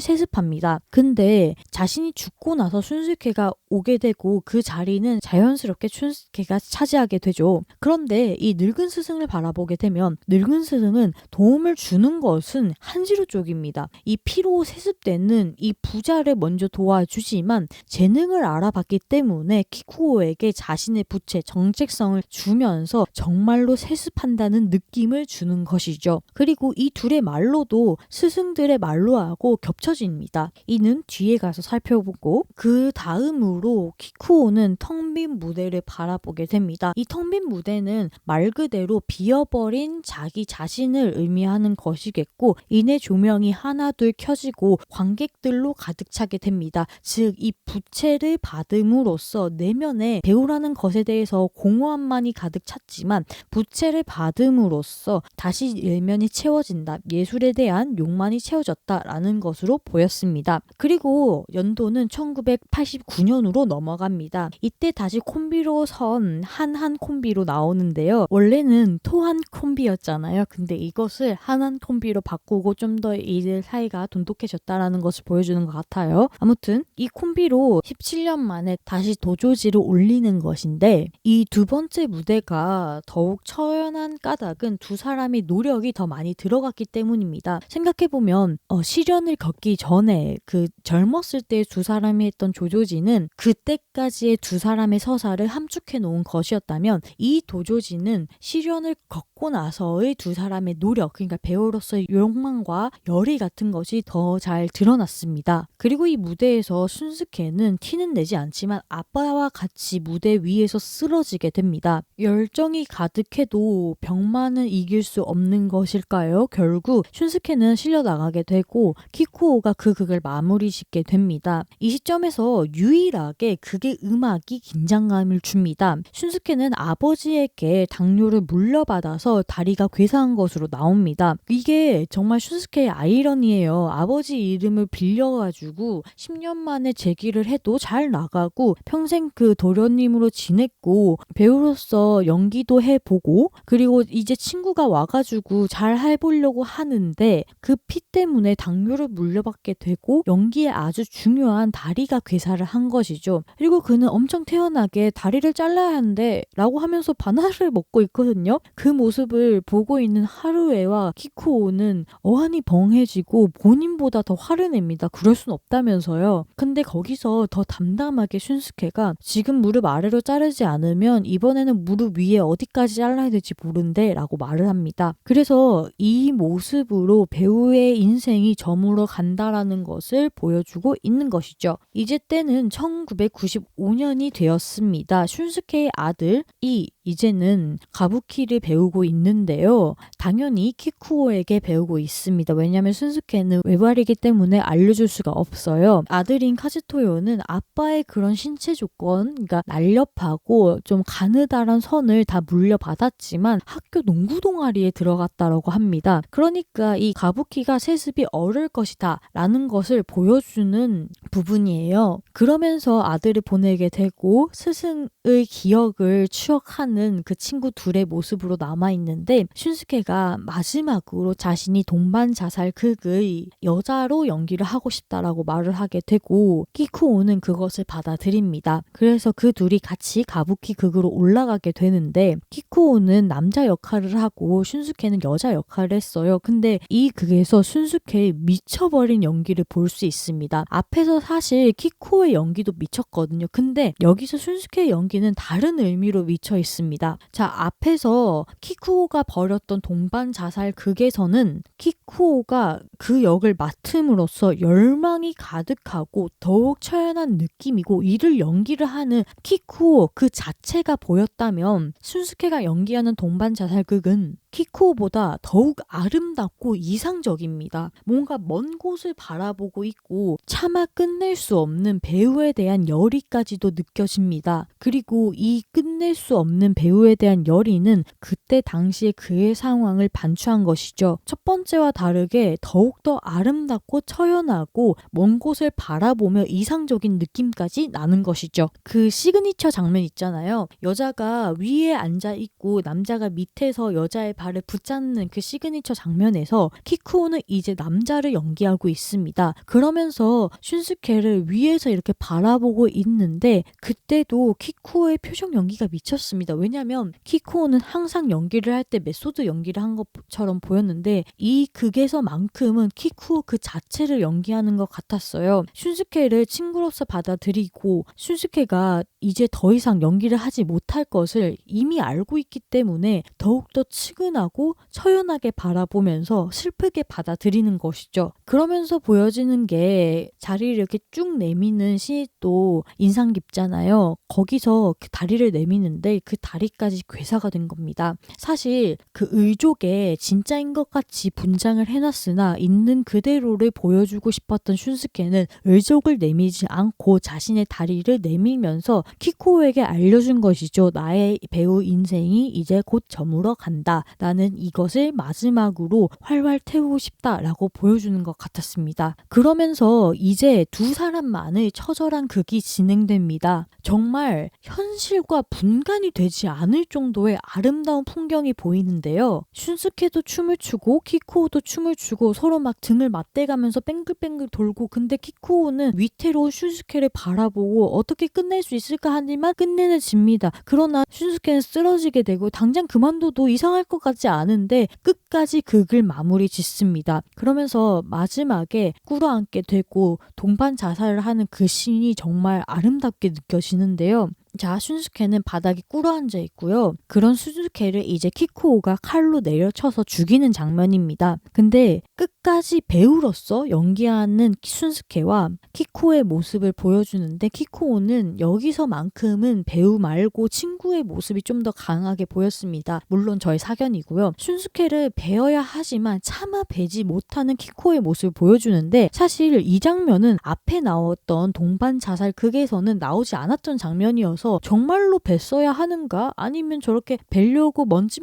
세습합니다. 근데 자신이 죽고 나서 슌스케가 오게 되고 그 자리는 자연스럽게 슌스케가 차지하게 되죠. 그런데 이 늙은 스승을 바라보게 되면 늙은 스승은 도움을 주는 것은 한지로 쪽입니다. 이 피로 세습되는 이 부자를 먼저 도와주지만 재능을 알아봤기 때문에 키쿠오에게 자신의 부채, 정체성을 주면서 정말로 세습한다는 느낌을 주는 것이죠. 그리고 이 둘의 말로도 스승들의 말로하고 겹쳐집니다. 이는 뒤에 가서 살펴보고 그 다음으로 키쿠오는 텅 빈 무대를 바라보게 됩니다. 이 텅 빈 무대는 말 그대로 비어버린 자기 자신을 의미하는 것이겠고 이내 조명이 하나둘 켜지고 관객들로 가득 차게 됩니다. 즉 이 부채를 받음으로써 내면에 배우라는 것에 대해서 공허함만이 가득 찼지만 부채를 받음으로써 다시 내면이 채워진다. 예술에 대한 욕망이 채워졌다라는 것으로 보였습니다. 그리고 연도는 1989년으로 넘어갑니다. 이때 다시 콤비로 선 한한 콤비로 나오는데요. 원래는 토한 콤비였잖아요. 근데 이것을 한한 콤비로 바꾸고 좀 더 이들 사이가 돈독해졌다라는 것을 보여주는 것 같아요. 아무튼 이 콤비로 17년 만에 다시 도조지를 올리는 것인데 이 두 번째 무대가 더욱 처연한 까닭은 두 사람의 노력이 더 많이 들어갔기 때문입니다. 생각해보면 시련을 겪기 전에 그 젊었을 때 두 사람이 했던 조조지는 그때까지의 두 사람의 서사를 함축해 놓은 것이었다면 이 도조지는 시련을 겪고 나서의 두 사람의 노력, 그러니까 배우로서의 욕망과 열의 같은 것이 더 잘 드러났습니다. 그리고 이 무대에서 슌스케는 티는 내지 않지만 아빠와 같이 무대 위에서 쓰러지게 됩니다. 열정이 가득해도 병만은 이길 수 없는 것일까요? 결국 슌스케는 실려 나가게 되고 키쿠오가 그 극을 마무리 짓게 됩니다. 이 시점에서 유일하게 극의 음악이 긴장감을 줍니다. 슌스케는 아버지에게 당뇨를 물려받아서 다리가 괴사한 것으로 나옵니다. 이게 정말 슌스케의 아이러니예요. 아버지 이름을 빌려가지고 10년 만에 재기를 해도 잘 나가고 평생 그 도련님으로 지냈고 배우로서 연기도 해보고 그리고 이제 친구가 와가지고 잘 해보려고 하는데 그 피 때문에 당뇨를 물려받게 되고 연기에 아주 중요한 다리가 괴사를 한 것이죠. 그리고 그는 엄청 태연하게 다리를 잘라야 하는데 라고 하면서 바나나를 먹고 있거든요. 그 모습을 보고 있는 하루에와 키쿠오는 어안이 벙해지고 본인보다 더 화를 냅니다. 그럴 순 없다면서요. 근데 거기서 더 담담하게 슌스케가 지금 무릎 아래로 자르지 않으면 이번에는 무릎 위에 어디까지 잘라야 될지 모른대 라고 말을 합니다. 그래서 이 모습으로 배우의 인생이 저물어 간다라는 것을 보여주고 있는 것이죠. 이제 때는 1995년이 되었습니다. 슌스케의 아들이 이제는 가부키를 배우고 있는데요. 당연히 키쿠오에게 배우고 있습니다. 왜냐하면 슌스케는 외발이기 때문에 알려줄 수가 없어요. 아들인 카즈토요는 아빠의 그런 신체 조건, 그러니까 날렵하고 좀 가느다란 선을 다 물려받았지만 학교 농구 동아리에 들어갔다라고 합니다. 그러니까 이 가부키가 세습이 어릴 것이다 라는 것을 보여주는 부분이에요. 그러면서 아들을 보내게 되고 스승의 기억을 추억하는 그 친구 둘의 모습으로 남아있는데 슌스케가 마지막으로 자신이 동반 자살 극의 여자로 연기를 하고 싶다라고 말을 하게 되고 키쿠오는 그것을 받아들입니다. 그래서 그 둘이 같이 가부키 극으로 올라가게 되는데 키쿠오는 남자 역할을 하고 슌스케는 여자 역할을 했어요. 근데 이 극에서 슌스케의 미쳐버린 연기를 볼 수 있습니다. 앞에서 사실 키쿠오의 연기도 미쳤거든요. 근데 여기서 슌스케의 연기는 다른 의미로 미쳐 있습니다. 자, 앞에서 키쿠오가 벌였던 동반 자살 극에서는 키쿠오가 그 역을 맡음으로써 열망이 가득하고 더욱 처연한 느낌이고 이를 연기를 하는 키쿠오 그 자체가 보였다면 슌스케가 연기하는 동반 자살 극은 키쿠오보다 더욱 아름답고 이상적입니다. 뭔가 먼 곳을 바라보고 있고 차마 끝낼 수 없는 배우에 대한 열의까지도 느껴집니다. 그리고 이 끝낼 수 없는 배우에 대한 열의는 그때 당시에 그의 상황을 반추한 것이죠. 첫 번째와 다르게 더욱더 아름답고 처연하고 먼 곳을 바라보며 이상적인 느낌까지 나는 것이죠. 그 시그니처 장면 있잖아요. 여자가 위에 앉아 있고 남자가 밑에서 여자의 발을 붙잡는 그 시그니처 장면에서 키쿠오는 이제 남자를 연기하고 있습니다. 그러면서 슌스케를 위에서 이렇게 바라보고 있는데 그때도 키쿠오의 표정 연기가 미쳤습니다. 왜냐하면 키쿠오는 항상 연기를 할 때 메소드 연기를 한 것처럼 보였는데 이 극에서만큼은 키쿠오 그 자체를 연기하는 것 같았어요. 슌스케를 친구로서 받아들이고 슌스케가 이제 더 이상 연기를 하지 못할 것을 이미 알고 있기 때문에 더욱더 측은하고 처연하게 바라보면서 슬프게 받아들이는 것이죠. 그러면서 보여지는 게 자리를 이렇게 쭉 내미는 씬도 인상 깊잖아요. 거기서 그 다리를 내미는데 그 다리까지 괴사가 된 겁니다. 사실 그 의족에 진짜인 것 같이 분장을 해놨으나 있는 그대로를 보여주고 싶었던 슌스케는 의족을 내미지 않고 자신의 다리를 내밀면서 키쿠오에게 알려준 것이죠. 나의 배우 인생이 이제 곧 저물어 간다. 나는 이것을 마지막으로 활활 태우고 싶다라고 보여주는 것 같았습니다. 그러면서 이제 두 사람만의 처절한 극이 진행됩니다. 정말 현실과 분간이 되지 않을 정도의 아름다운 풍경이 보이는데요. 슌스케도 춤을 추고 키쿠오도 춤을 추고 서로 막 등을 맞대가면서 뱅글뱅글 돌고 근데 키쿠오는 위태로운 슌스케를 바라보고 어떻게 끝낼 수 있을까 하지만 끝내는 집니다. 그러나 슌스케는 쓰러지게 되고 당장 그만둬도 이상할 것 같지 않은데 끝까지 극을 마무리 짓습니다. 그러면서 마지막에 꿇어앉게 되고 동반 자살을 하는 그 씬이 정말 아름답게 느껴지는데요. 자, 슌스케는 바닥에 꿇어앉아 있고요. 그런 슌스케를 이제 키쿠오가 칼로 내려쳐서 죽이는 장면입니다. 근데 끝까지 배우로서 연기하는 슌스케와 키쿠오의 모습을 보여주는데 키쿠오는 여기서만큼은 배우 말고 친구의 모습이 좀 더 강하게 보였습니다. 물론 저의 사견이고요. 슌스케를 배워야 하지만 차마 배지 못하는 키쿠오의 모습을 보여주는데 사실 이 장면은 앞에 나왔던 동반 자살 극에서는 나오지 않았던 장면이어서 정말로 뱄어야 하는가 아니면 저렇게 뵈려고 먼짓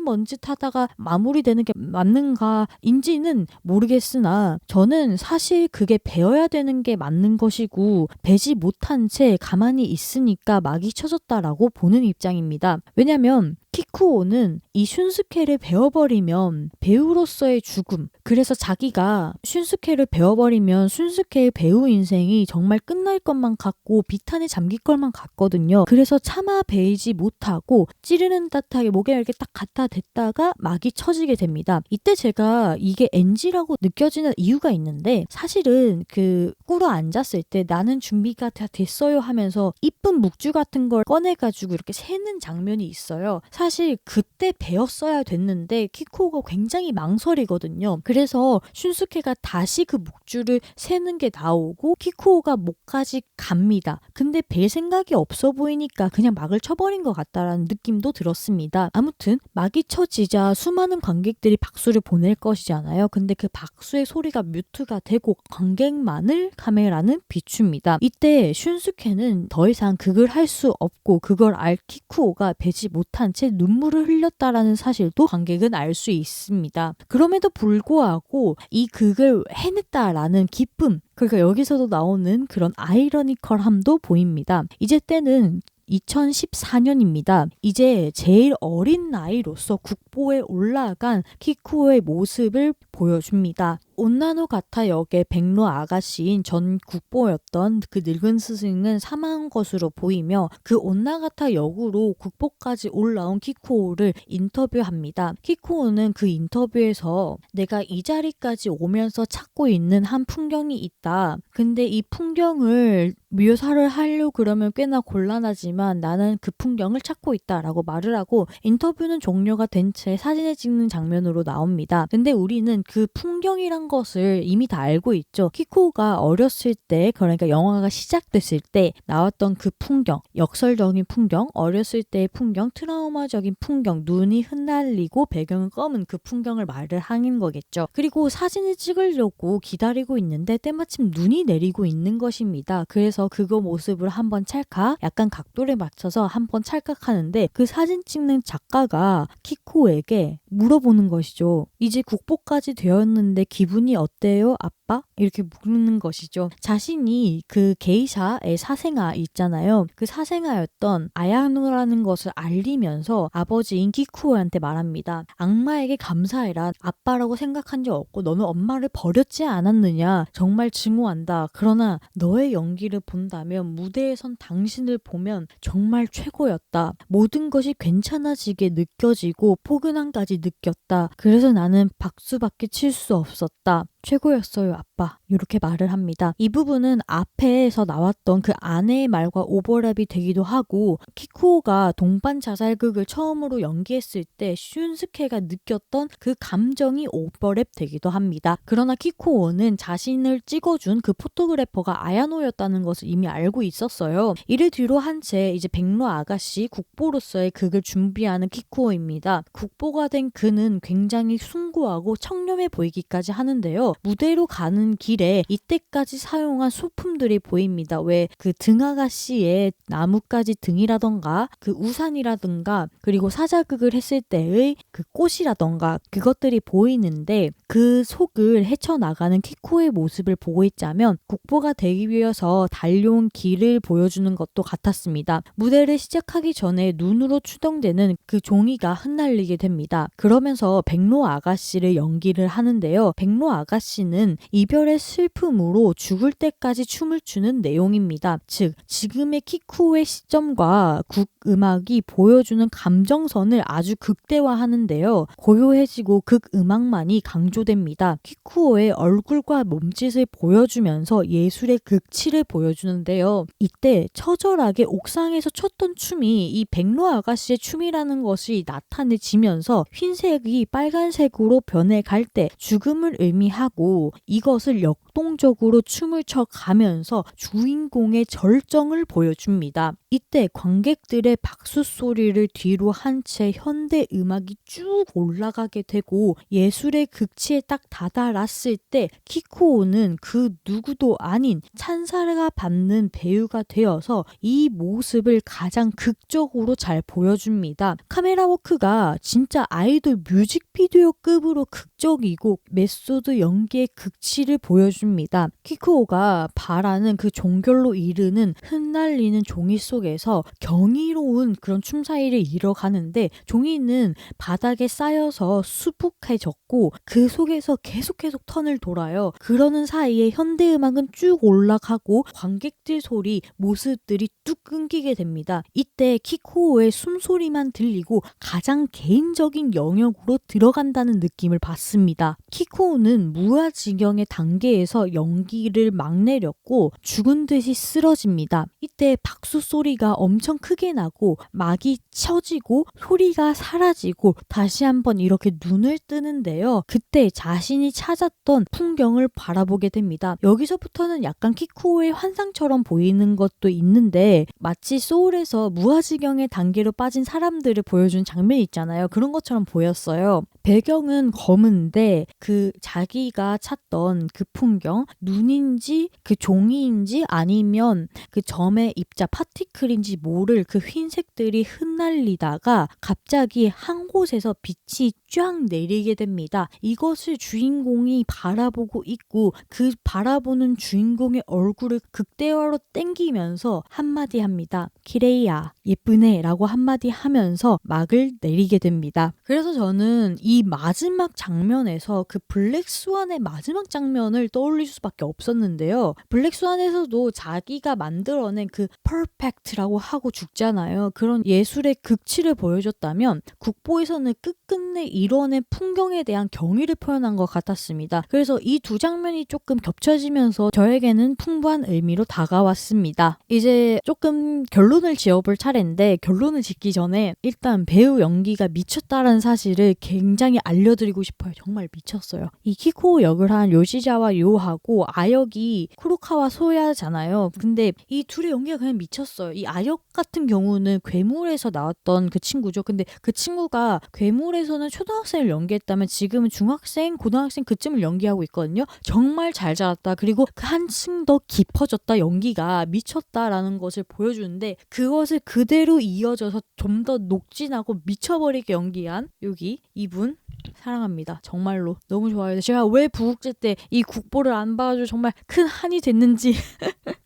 하다가 마무리되는 게 맞는가인지는 모르겠으나 저는 사실 그게 배워야 되는 게 맞는 것이고 배지 못한 채 가만히 있으니까 막이 쳐졌다라고 보는 입장입니다. 왜냐면 키쿠오는 이 슌스케를 배워버리면 배우로서의 죽음, 그래서 자기가 슌스케를 배워버리면 슌스케의 배우 인생이 정말 끝날 것만 같고 비탄에 잠길 것만 같거든요. 그래서 차마 베이지 못하고 찌르는 듯하게 목에 이렇게 딱 갖다 댔다가 막이 쳐지게 됩니다. 이때 제가 이게 NG라고 느껴지는 이유가 있는데, 사실은 그 꿇어 앉았을 때 나는 준비가 다 됐어요 하면서 이쁜 묵주 같은 걸 꺼내가지고 이렇게 세는 장면이 있어요. 사실 그때 배웠어야 됐는데 키쿠오가 굉장히 망설이거든요. 그래서 슌스케가 다시 그 묵주를 세는 게 나오고 키쿠오가 목까지 갑니다. 근데 벨 생각이 없어 보이니까 그냥 막을 쳐버린 것 같다라는 느낌도 들었습니다. 아무튼 막이 쳐지자 수많은 관객들이 박수를 보낼 것이잖아요. 근데 그 박수의 소리가 뮤트가 되고 관객만을 카메라는 비춥니다. 이때 슌스케는 더 이상 극을 할 수 없고 그걸 알 키쿠오가 배지 못한 채 눈물을 흘렸다라는 사실도 관객은 알 수 있습니다. 그럼에도 불구하고 이 극을 해냈다라는 기쁨, 그러니까 여기서도 나오는 그런 아이러니컬함도 보입니다. 이제 때는 2014년입니다. 이제 제일 어린 나이로서 국보에 올라간 키쿠오의 모습을 보여줍니다. 온나노가타 역의 백로 아가씨인 전 국보였던 그 늙은 스승은 사망한 것으로 보이며, 그 온나가타 역으로 국보까지 올라온 키쿠오를 인터뷰합니다. 키쿠오는 그 인터뷰에서 내가 이 자리까지 오면서 찾고 있는 한 풍경이 있다. 근데 이 풍경을 묘사를 하려고 그러면 꽤나 곤란하지만 나는 그 풍경을 찾고 있다라고 말을 하고 인터뷰는 종료가 된 채 사진을 찍는 장면으로 나옵니다. 근데 우리는 그 풍경이란 것을 이미 다 알고 있죠. 키쿠오가 어렸을 때, 그러니까 영화가 시작됐을 때 나왔던 그 풍경, 역설적인 풍경, 어렸을 때의 풍경, 트라우마적인 풍경, 눈이 흩날리고 배경은 검은 그 풍경을 말을 하는 거겠죠. 그리고 사진을 찍으려고 기다리고 있는데 때마침 눈이 내리고 있는 것입니다. 그래서 그거 모습을 한번 찰칵, 약간 각도를 맞춰서 한번 찰칵하는데 그 사진 찍는 작가가 키쿠오에게 물어보는 것이죠. 이제 국보까지 되었는데 기분이 어때요, 아빠? 이렇게 물는 것이죠. 자신이 그 게이샤의 사생아 있잖아요. 그 사생아였던 아야노라는 것을 알리면서 아버지인 키쿠오한테 말합니다. 악마에게 감사해라. 아빠라고 생각한 적 없고 너는 엄마를 버렸지 않았느냐. 정말 증오한다. 그러나 너의 연기를 본다면, 무대에 선 당신을 보면 정말 최고였다. 모든 것이 괜찮아지게 느껴지고 포근함까지 느꼈다. 그래서 나는 박수밖에 칠 수 없었다. 최고였어요, 아빠. 이렇게 말을 합니다. 이 부분은 앞에서 나왔던 그 아내의 말과 오버랩이 되기도 하고, 키쿠오가 동반 자살극을 처음으로 연기했을 때 슌스케가 느꼈던 그 감정이 오버랩 되기도 합니다. 그러나 키쿠오는 자신을 찍어준 그 포토그래퍼가 아야노였다는 것을 이미 알고 있었어요. 이를 뒤로 한 채 이제 백로 아가씨 국보로서의 극을 준비하는 키쿠오입니다. 국보가 된 그는 굉장히 숭고하고 청렴해 보이기까지 하는데요. 무대로 가는 길에 이때까지 사용한 소품들이 보입니다. 왜 그 등아가씨의 나뭇가지 등이라던가 그 우산이라든가 그리고 사자극을 했을 때의 그 꽃이라던가 그것들이 보이는데, 그 속을 헤쳐나가는 키쿠오의 모습을 보고 있자면 국보가 되기 위해서 달려온 길을 보여주는 것도 같았습니다. 무대를 시작하기 전에 눈으로 추동되는 그 종이가 흩날리게 됩니다. 그러면서 백로 아가씨를 연기를 하는데요. 백로 아가씨는 이별의 슬픔으로 죽을 때까지 춤을 추는 내용입니다. 즉 지금의 키쿠오의 시점과 국 음악이 보여주는 감정선을 아주 극대화하는데요. 고요해지고 극 음악만이 강조됩니다. 키쿠오의 얼굴과 몸짓을 보여주면서 예술의 극치를 보여주는데요. 이때 처절하게 옥상에서 췄던 춤이 이 백로 아가씨의 춤이라는 것이 나타내지면서 흰색이 빨간색으로 변해갈 때 죽음을 의미하고, 이것을 역동적으로 춤을 춰가면서 주인공의 절정을 보여줍니다. 이때 관객들의 박수 소리를 뒤로 한 채 현대 음악이 쭉 올라가게 되고 예술의 극치에 딱 다다랐을 때 키쿠오는 그 누구도 아닌 찬사가 받는 배우가 되어서 이 모습을 가장 극적으로 잘 보여줍니다. 카메라 워크가 진짜 아이돌 뮤직비디오급으로 극적이고 메소드 연기의 극치를 보여줍니다. 키쿠오가 바라는 그 종결로 이르는 흩날리는 종이 속에서 경이로운 그런 춤사위를 이뤄가는데 종이는 바닥에 쌓여서 수북해졌고 그 속에서 계속 턴을 돌아요. 그러는 사이에 현대음악은 쭉 올라가고 관객들 소리, 모습들이 뚝 끊기게 됩니다. 이때 키쿠오의 숨소리만 들리고 가장 개인적인 영역으로 들어간다는 느낌을 받습니다. 키쿠오는 무아지경의 단계에서 연기를 막 내렸고 죽은 듯이 쓰러집니다. 이때 박수 소리가 엄청 크게 나고 막이 쳐지고 소리가 사라지고 다시 한번 이렇게 눈을 뜨는데요. 그때 자신이 찾았던 풍경을 바라보게 됩니다. 여기서부터는 약간 키쿠오의 환상처럼 보이는 것도 있는데 마치 소울에서 무아지경의 단계로 빠진 사람들을 보여준 장면이 있잖아요. 그런 것처럼 보였어요. 배경은 검은데 그 자기가 찾던 그 풍경, 눈인지 그 종이인지 아니면 그 점의 입자 파티클인지 모를 그 흰색들이 흩날리다가 갑자기 한 곳에서 빛이 쫙 내리게 됩니다. 이것을 주인공이 바라보고 있고 그 바라보는 주인공의 얼굴을 극대화로 땡기면서 한마디 합니다. 키레이야, 예쁘네 라고 한마디 하면서 막을 내리게 됩니다. 그래서 저는 이 마지막 장면에서 그 블랙스완의 마지막 장면을 떠올릴 수밖에 없었는데요. 블랙스완에서도 자기가 만들어낸 그 퍼펙트라고 하고 죽잖아요. 그런 예술의 극치를 보여줬다면 국보에서는 끝끝내 이뤄낸 풍경에 대한 경의를 표현한 것 같았습니다. 그래서 이 두 장면이 조금 겹쳐지면서 저에게는 풍부한 의미로 다가왔습니다. 이제 조금 결론을 지어볼 차례인데 결론을 짓기 전에 일단 배우 연기가 미쳤다라는 사실을 굉장히 알려드리고 싶어요. 정말 미쳤어요. 이 키쿠오 역을 한 요시자와 요하고 아역이 쿠로카와 소야잖아요. 근데 이 둘의 연기가 그냥 미쳤어요. 이 아역 같은 경우는 괴물에서 나왔던 그 친구죠. 근데 그 친구가 괴물에서는 초등학생을 연기했다면 지금은 중학생, 고등학생 그쯤을 연기하고 있거든요. 정말 잘 자랐다. 그리고 그 한층 더 깊어졌다. 연기가 미쳤다라는 것을 보여주는데 그것을 그대로 이어져서 좀 더 녹진하고 미쳐버리게 연기한 여기 이분 사랑합니다. 정말로 너무 좋아요. 제가 왜 부국제 때 이 국보를 안 봐가지고 정말 큰 한이 됐는지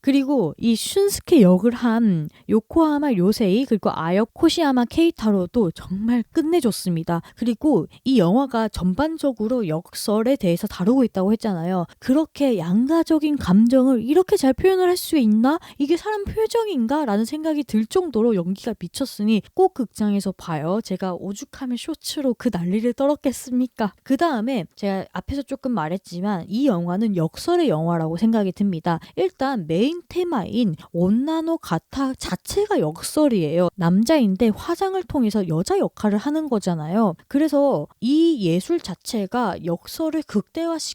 그리고 이 슌스케 역을 한 요코하마 요세이 그리고 아역 코시야마 케이타로도 정말 끝내줬습니다. 그리고 이 영화가 전반적으로 역설에 대해서 다루고 있다고 했잖아요. 그렇게 양가적인 감정을 이렇게 잘 표현을 할 수 있나? 이게 사람 표정인가? 라는 생각이 들 정도로 연기가 미쳤으니 꼭 극장에서 봐요. 제가 오죽하면 쇼츠로 그 난리를 떨었겠습니까? 그 다음에 제가 앞에서 조금 말했지만 이 영화는 역설의 영화라고 생각이 듭니다. 일단 메인 테마인 온나노 가타 자체가 역설이에요. 남자인데 화장을 통해서 여자 역할을 하는 거잖아요. 그래서 이 예술 자체가 역설을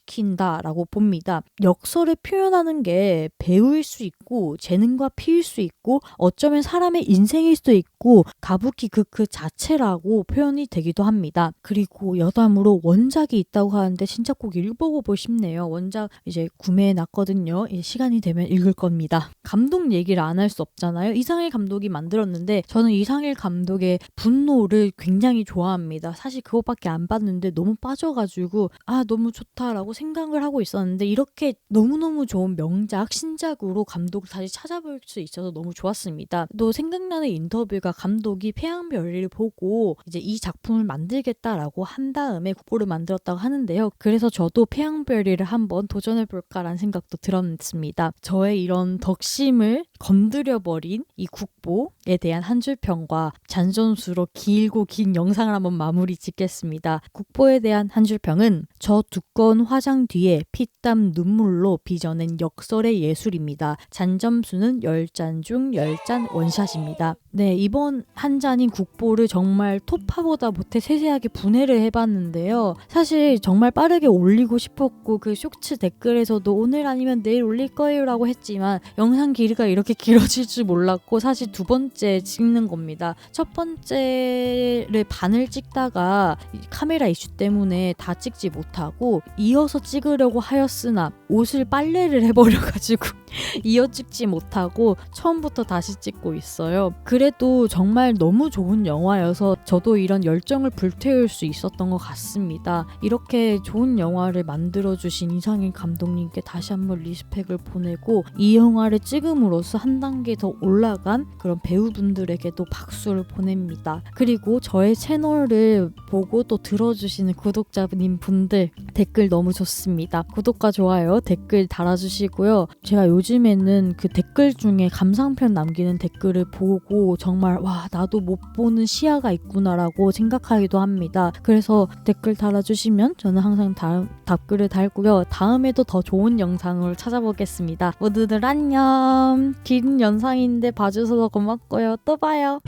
극대화시킨다라고 봅니다. 역설을 표현하는 게 배우일 수 있고 재능과 피일 수 있고 어쩌면 사람의 인생일 수도 있고 가부키 그 자체라고 표현이 되기도 합니다. 그리고 여담으로 원작이 있다고 하는데 진짜 꼭 읽어보고 싶네요. 원작 이제 구매해놨거든요. 시간이 되면 읽을 겁니다. 감독 얘기를 안 할 수 없잖아요. 이상일 감독이 만들었는데 저는 이상일 감독의 분노를 굉장히 좋아합니다. 사실 그것밖에 안 봤는데 너무 빠져가지고 너무 좋다라고 생각을 하고 있었는데 이렇게 너무너무 좋은 명작 신작으로 감독을 다시 찾아볼 수 있어서 너무 좋았습니다. 또 생각나는 인터뷰가 감독이 태양별이를 보고 이제 이 작품을 만들겠다라고 한 다음에 국보를 만들었다고 하는데요. 그래서 저도 태양별이를 한번 도전해볼까라는 생각도 들었습니다. 저의 이런 덕심을 건드려버린 이 국보에 대한 한 줄 평과 잔존수로 길고 긴 영상을 한번 마무리 짓겠습니다. 국보에 대한 한 줄 평은 저 두꺼운 화장 뒤에 피땀 눈물로 빚어낸 역설의 예술입니다. 잔점수는 10잔 중 10잔 원샷입니다. 네, 이번 한 잔인 국보를 정말 토파보다 못해 세세하게 분해를 해봤는데요. 사실 정말 빠르게 올리고 싶었고 그 쇼츠 댓글에서도 오늘 아니면 내일 올릴 거예요 라고 했지만 영상 길이가 이렇게 길어질 줄 몰랐고 사실 두 번째 찍는 겁니다. 첫 번째를 반을 찍다가 카메라 이슈 때문에 다 찍지 못하고 이어서 찍으려고 하였으나 옷을 빨래를 해버려가지고 이어 찍지 못하고 처음부터 다시 찍고 있어요. 그래도 정말 너무 좋은 영화여서 저도 이런 열정을 불태울 수 있었던 있었던 것 같습니다. 이렇게 좋은 영화를 만들어주신 이상일 감독님께 다시 한번 리스펙을 보내고 이 영화를 찍음으로써 한 단계 더 올라간 그런 배우분들에게도 박수를 보냅니다. 그리고 저의 채널을 보고 또 들어주시는 구독자님 분들 댓글 너무 좋습니다. 구독과 좋아요, 댓글 달아주시고요. 제가 요즘에는 그 댓글 중에 감상평 남기는 댓글을 보고 정말 와 나도 못 보는 시야가 있구나라고 생각하기도 합니다. 그래서 댓글 달아주시면 저는 항상 답글을 달고요. 다음에도 더 좋은 영상을 찾아보겠습니다. 모두들 안녕. 긴 영상인데 봐주셔서 고맙고요. 또 봐요.